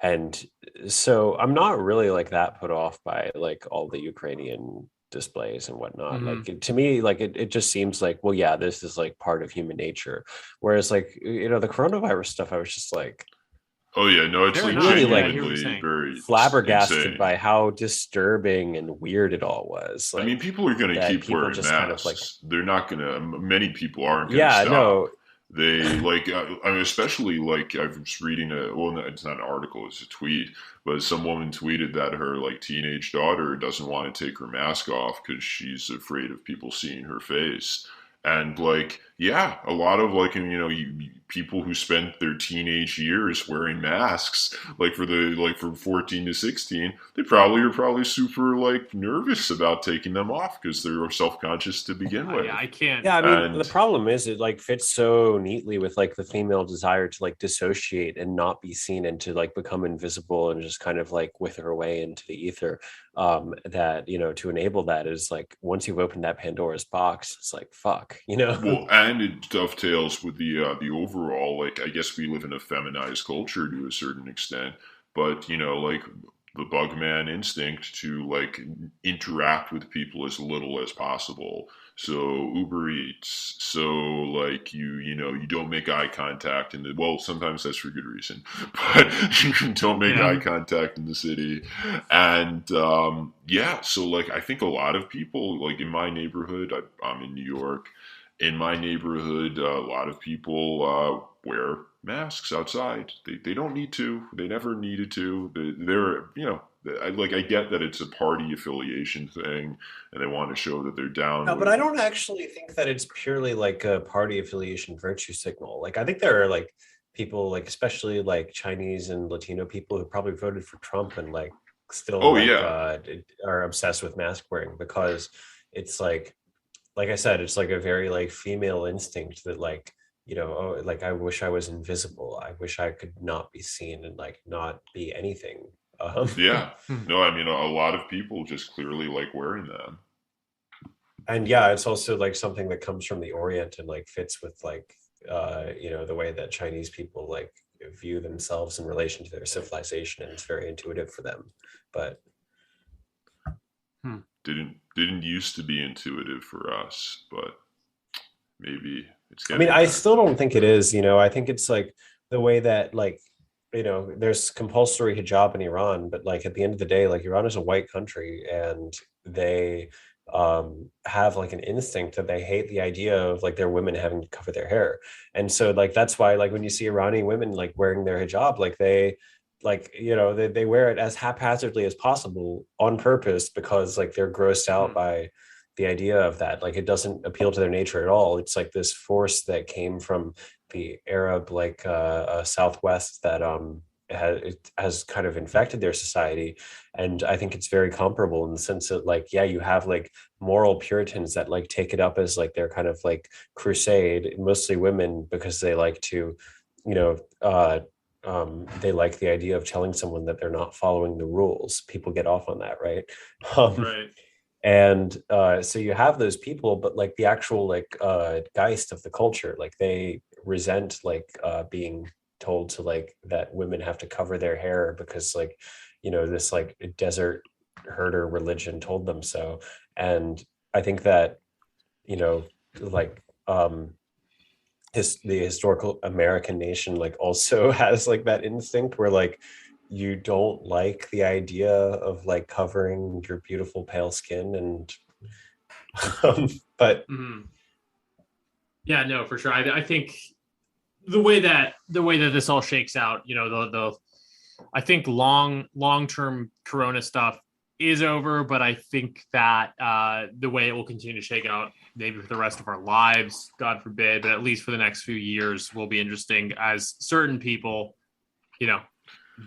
And so I'm not really like that put off by like all the Ukrainian displays and whatnot. Mhm. Like to me, like it just seems like, well, yeah, this is like part of human nature. Whereas like, you know, the coronavirus stuff, I was just like Oh yeah. No, it's Fair like enough. really Yeah, I like hear what you're genuinely saying. very flabbergasted insane. by how disturbing and weird it all was. I mean, Like people are going to that keep people wearing just kind of like, masks. They're not going to. Many people aren't going to yeah, stop. no, They like. I mean, especially like I was reading a. Well, no, it's not an article; it's a tweet. But some woman tweeted that her like teenage daughter doesn't want to take her mask off because she's afraid of people seeing her face. And like, yeah, a lot of like, you know, people who spent their teenage years wearing masks, like for the like from 14 to 16, they probably are probably super like nervous about taking them off because they're self conscious to begin Yeah, with. I can't. yeah, I mean, the And problem is it like fits so neatly with like the female desire to like dissociate and not be seen and to like become invisible and just kind of like wither away into the ether. That, you know, to enable that is like once you've opened that Pandora's box, it's like fuck, you know. well, and it dovetails with the overall, like, I guess we live in a feminized culture to a certain extent, but like the bugman instinct to like interact with people as little as possible. So Uber Eats, so like you don't make eye contact in the, well, sometimes that's for good reason, but you don't make eye contact in the city. And yeah, so like I think a lot of people, like in my neighborhood, I'm in New York, in my neighborhood, a lot of people wear masks outside. They don't need to. They never needed to. I get that it's a party affiliation thing, and they want to show that they're down. No, but I don't actually think that it's purely like a party affiliation virtue signal. Like I think there are like people, like especially like Chinese and Latino people who probably voted for Trump and like still are obsessed with mask wearing, because it's like I said, it's like a very like female instinct that like, oh, like I wish I was invisible. I wish I could not be seen and like not be anything. Yeah. No, I mean, a lot of people just clearly like wearing them. And yeah, it's also like something that comes from the Orient and like fits with like, the way that Chinese people like view themselves in relation to their civilization, and it's very intuitive for them. But didn't used to be intuitive for us, but maybe it's I mean, I still don't think it is. I think it's like the way that like, there's compulsory hijab in Iran, but like at the end of the day, like Iran is a white country, and they have like an instinct that they hate the idea of like their women having to cover their hair. And so like that's why like when you see Iranian women like wearing their hijab, like they like they wear it as haphazardly as possible on purpose, because like they're grossed out by the idea of that. Like it doesn't appeal to their nature at all. It's like this force that came from the Arab like Southwest that has kind of infected their society. And I think it's very comparable in the sense that like, yeah, you have like moral Puritans that like take it up as like their kind of like crusade, mostly women, because they like to they like the idea of telling someone that they're not following the rules. People get off on that, right? Right. And so you have those people, but like the actual like geist of the culture, like they resent like being told to like that women have to cover their hair because like this like desert herder religion told them so. And I think that like the historical American nation like also has like that instinct where like you don't like the idea of like covering your beautiful pale skin, and but yeah, no, for sure. I think the way that this all shakes out, the I think long-term Corona stuff is over, but I think that the way it will continue to shake out, maybe for the rest of our lives, God forbid, but at least for the next few years, will be interesting, as certain people,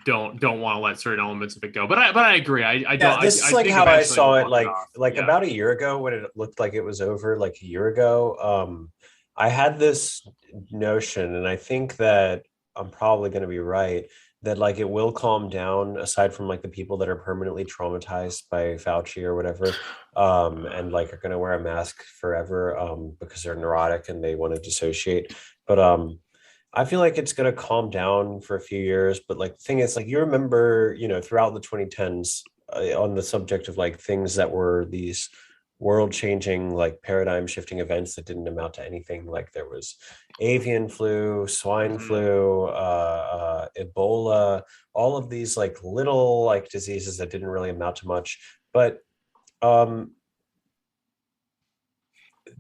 don't want to let certain elements of it go. But I agree. I don't. This is like how I saw it. Like about a year ago, when it looked like it was over, like a year ago. I had this notion, and I think that I'm probably going to be right, that like it will calm down, aside from like the people that are permanently traumatized by Fauci or whatever, and like are going to wear a mask forever because they're neurotic and they want to dissociate. But I feel like it's going to calm down for a few years. But like the thing is, like you remember, throughout the 2010s, on the subject of like things that were these world-changing, like paradigm-shifting events that didn't amount to anything. Like there was avian flu, swine flu, Ebola, all of these like little like diseases that didn't really amount to much. But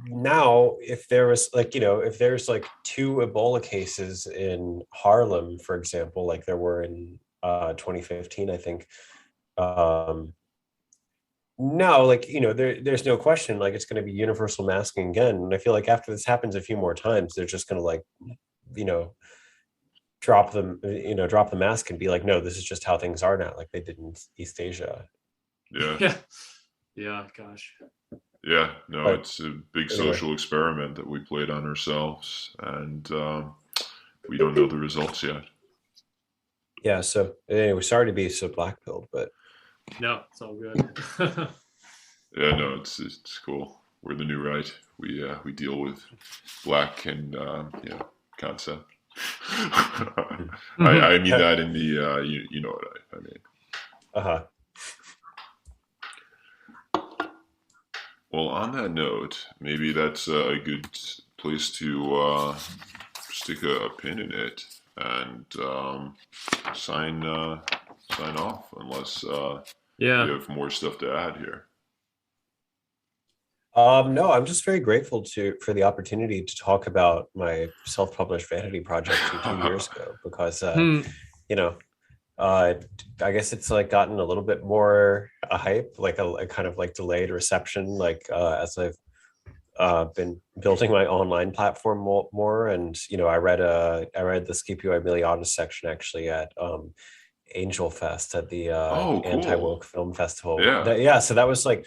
now, if there was like, if there's like 2 Ebola cases in Harlem, for example, like there were in 2015, I think. No, like, there's no question, like it's going to be universal masking again. And I feel like after this happens a few more times, they're just going to like, drop the mask and be like, no, this is just how things are now, like they did in East Asia. Yeah, gosh. Yeah, no, it's a big social experiment that we played on ourselves, and we don't know the results yet. Yeah, so anyway, sorry to be so black-pilled, but no, it's all good. Yeah, no, it's cool. We're the new right. we deal with black and concept. I mean that in the you know what I mean. Uh-huh. Well, on that note, maybe that's a good place to stick a pin in it and sign off, unless you have more stuff to add here. No, I'm just very grateful for the opportunity to talk about my self-published vanity project from 2 years ago, because you know, I guess it's like gotten a little bit more a hype, like a kind of like delayed reception, like as I've been building my online platform more. And I read the Scipio Emilianus section actually at Angel Fest at the Cool. Anti-Woke Film Festival. Yeah. So that was like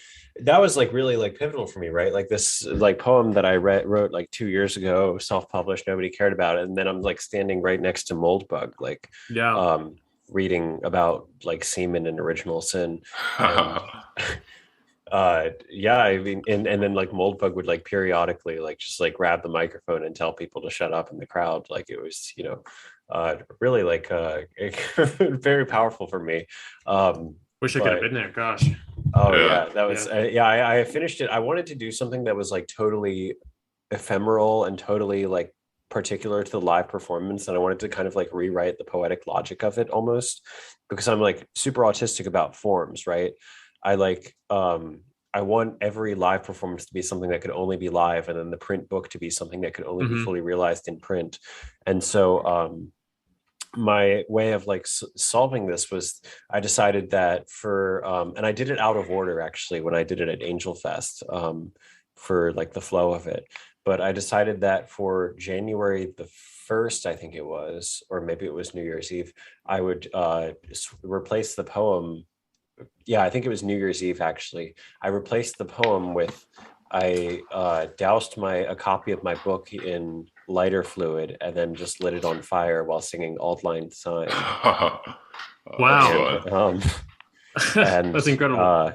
really like pivotal for me, right? Like this like poem that I wrote like 2 years ago, self-published, nobody cared about it, and then I'm like standing right next to Moldbug, like reading about like semen and original sin. And, I mean, and then like Moldbug would like periodically like just like grab the microphone and tell people to shut up in the crowd. Like it was really like very powerful for me. Wish I could have been there. Gosh. That was I finished it. I wanted to do something that was like totally ephemeral and totally like particular to the live performance, and I wanted to kind of like rewrite the poetic logic of it almost, because I'm like super autistic about forms, right? I want every live performance to be something that could only be live, and then the print book to be something that could only be fully realized in print. And so my way of like solving this was, I decided that for and I did it out of order actually when I did it at Angel Fest, for like the flow of it. But I decided that for January the 1st, I think it was, or maybe it was New Year's Eve, I would replace the poem. Yeah, I think it was New Year's Eve, actually. I replaced the poem with, I doused a copy of my book in lighter fluid and then just lit it on fire while singing Auld Lang Syne. Wow. And that's incredible.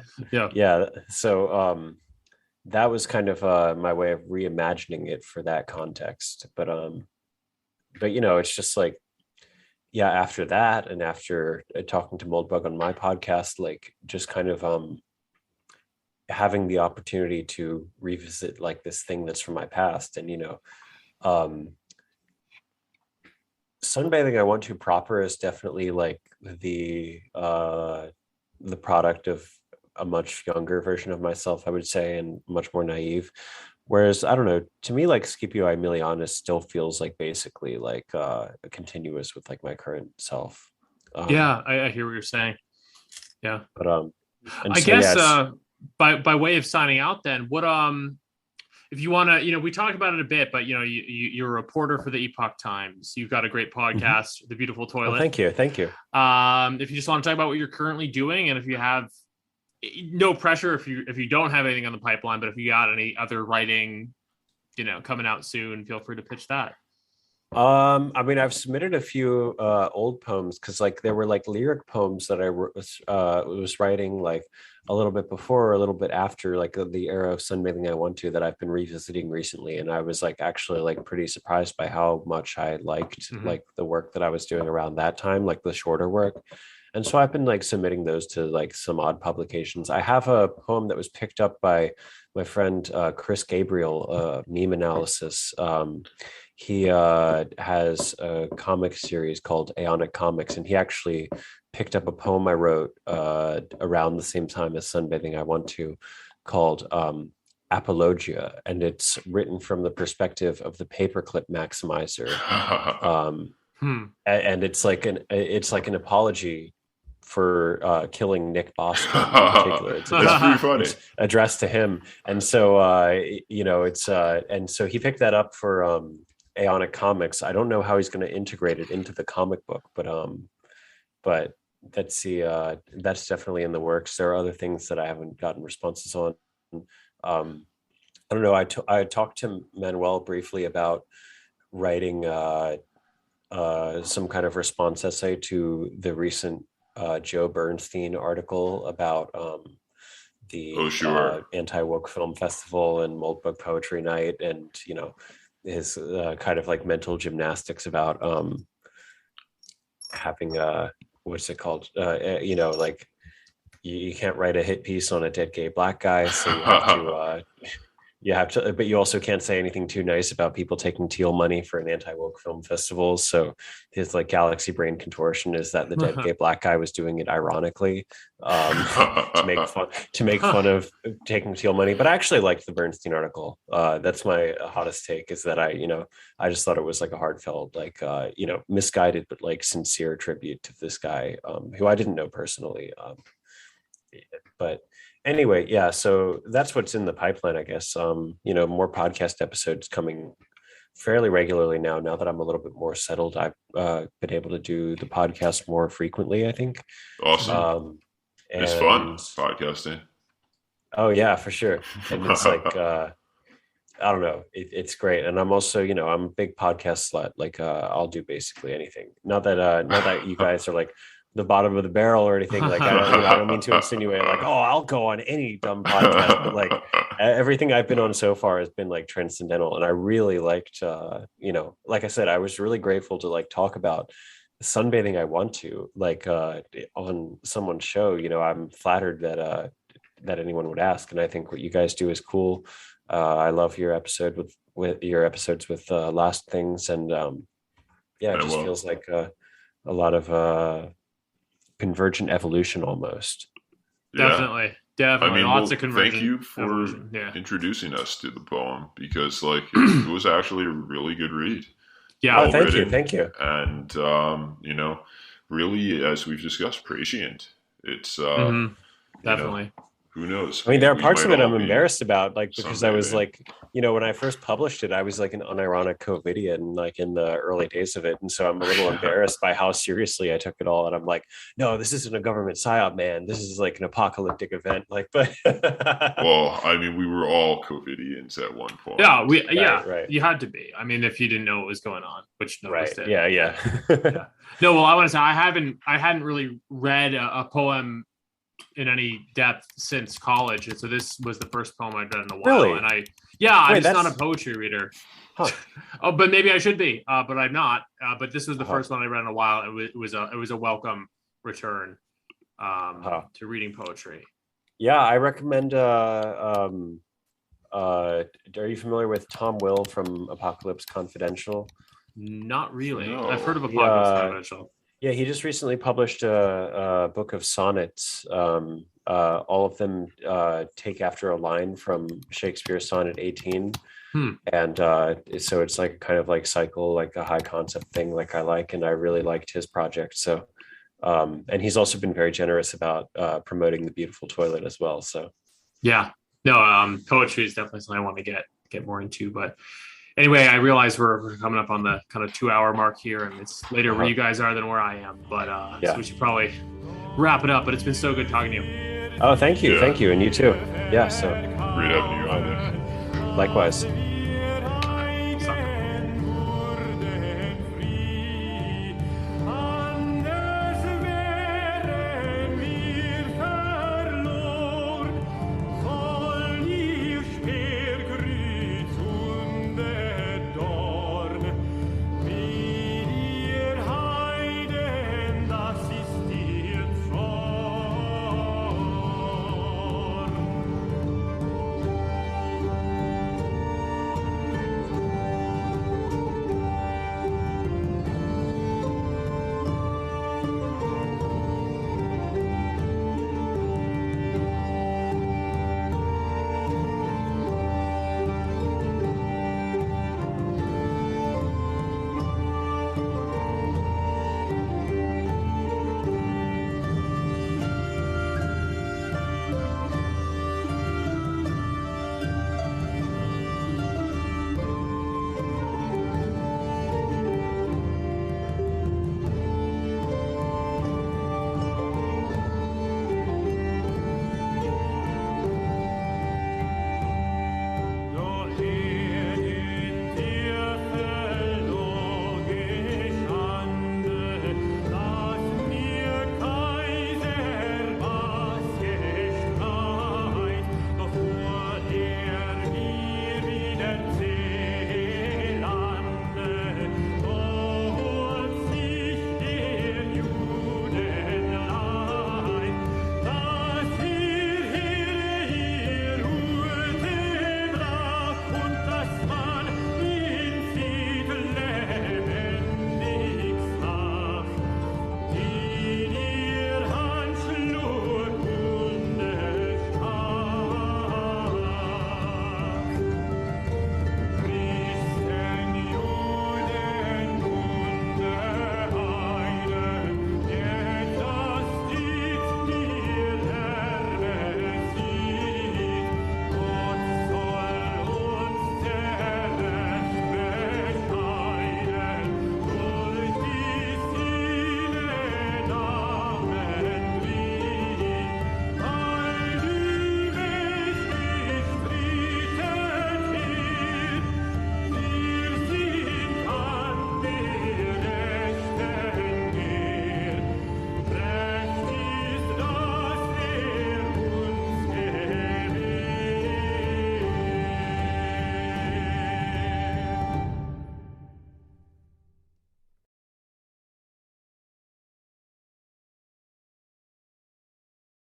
So that was kind of my way of reimagining it for that context. But it's just like, after that, and after talking to Moldbug on my podcast, like just kind of having the opportunity to revisit like this thing that's from my past. And Sunbathing I Want to proper is definitely like the product of a much younger version of myself, I would say, and much more naive. Whereas, I don't know, to me, like Scipio Emilianus still feels like basically like continuous with like my current self. I hear what you're saying. Yeah. But I guess by way of signing out then, what if you want to, we talked about it a bit, but you're a reporter for the Epoch Times. You've got a great podcast, The Beautiful Toilet. Oh, thank you. If you just want to talk about what you're currently doing, and if you have no pressure, if you don't have anything on the pipeline, but if you got any other writing, coming out soon, feel free to pitch that. I mean, I've submitted a few old poems, because like there were like lyric poems that I was writing like a little bit before or a little bit after like the era of Sunbathing I Want to, that I've been revisiting recently, and I was like actually like pretty surprised by how much I liked like the work that I was doing around that time, like the shorter work. And so I've been like submitting those to like some odd publications. I have a poem that was picked up by my friend Chris Gabriel, Meme Analysis. He has a comic series called Aeonic Comics, and he actually picked up a poem I wrote around the same time as Sunbathing I Want to, called Apologia, and it's written from the perspective of the paperclip maximizer. And it's like an apology for killing Nick Bostrom in particular. It's pretty funny. It's addressed to him, and so and so he picked that up for Aeonic Comics. I don't know how he's going to integrate it into the comic book, but that's definitely in the works. There are other things that I haven't gotten responses on. I don't know. I talked to Manuel briefly about writing some kind of response essay to the recent Joe Bernstein article about the Oh, sure. anti-woke film festival and Mold Book Poetry Night, and his kind of like mental gymnastics about having what's it called? Like you can't write a hit piece on a dead gay black guy, so you have to, but you also can't say anything too nice about people taking teal money for an anti-woke film festival. So his like galaxy brain contortion is that the dead gay black guy was doing it ironically, to make fun of taking teal money. But I actually liked the Bernstein article. That's my hottest take, is that I just thought it was like a heartfelt, like misguided but like sincere tribute to this guy, who I didn't know personally. But anyway, yeah, so that's what's in the pipeline, I guess. More podcast episodes coming fairly regularly now that I'm a little bit more settled. I've been able to do the podcast more frequently, I think. Awesome. It's fun podcasting. Oh yeah, for sure. And it's like I don't know, it's great. And I'm also, I'm a big podcast slut. Like I'll do basically anything. Not that you guys are like the bottom of the barrel or anything. Like I don't mean to insinuate like, oh, I'll go on any dumb podcast, but like everything I've been on so far has been like transcendental. And I really liked, like I said, I was really grateful to like talk about sunbathing. I want to like on someone's show. I'm flattered that anyone would ask, and I think what you guys do is cool. I love your episode with your episodes with Last Things, and it just feels like a lot of convergent evolution almost. Definitely. I mean, lots of convergent. Thank you for introducing us to the poem, because like it was actually a really good read. Yeah, thank you. And really, as we've discussed, prescient. It's definitely. Who knows? I mean, there are parts of it I'm embarrassed about, like, because I was like, when I first published it, I was like an unironic COVIDian, like in the early days of it. And so I'm a little embarrassed by how seriously I took it all. And I'm like, no, this isn't a government psyop, man. This is like an apocalyptic event. Like, but well, I mean, we were all COVIDians at one point. Yeah, right. You had to be. I mean, if you didn't know what was going on, which none of us did. Yeah. No, well, I want to say I hadn't really read a poem in any depth since college, and so this was the first poem I'd read in a while. Really? And I'm just not a poetry reader. Huh. Oh, but maybe I should be, but I'm not. But this was the first one I read in a while. It was a welcome return to reading poetry. Yeah, I recommend. Are you familiar with Tom Will from Apocalypse Confidential? Not really. No. I've heard of Apocalypse Confidential. Yeah, he just recently published a book of sonnets. All of them take after a line from Shakespeare's Sonnet 18. And so it's like kind of like cycle, like a high concept thing like I like, and I really liked his project. So, and he's also been very generous about promoting the beautiful toilet as well. So yeah, no, poetry is definitely something I want to get more into, but anyway, I realize we're coming up on the kind of 2-hour mark here, and it's later where you guys are than where I am. But so we should probably wrap it up. But it's been so good talking to you. Oh, thank you. Yeah. Thank you. And you too. Yeah. So great having you on there. Likewise.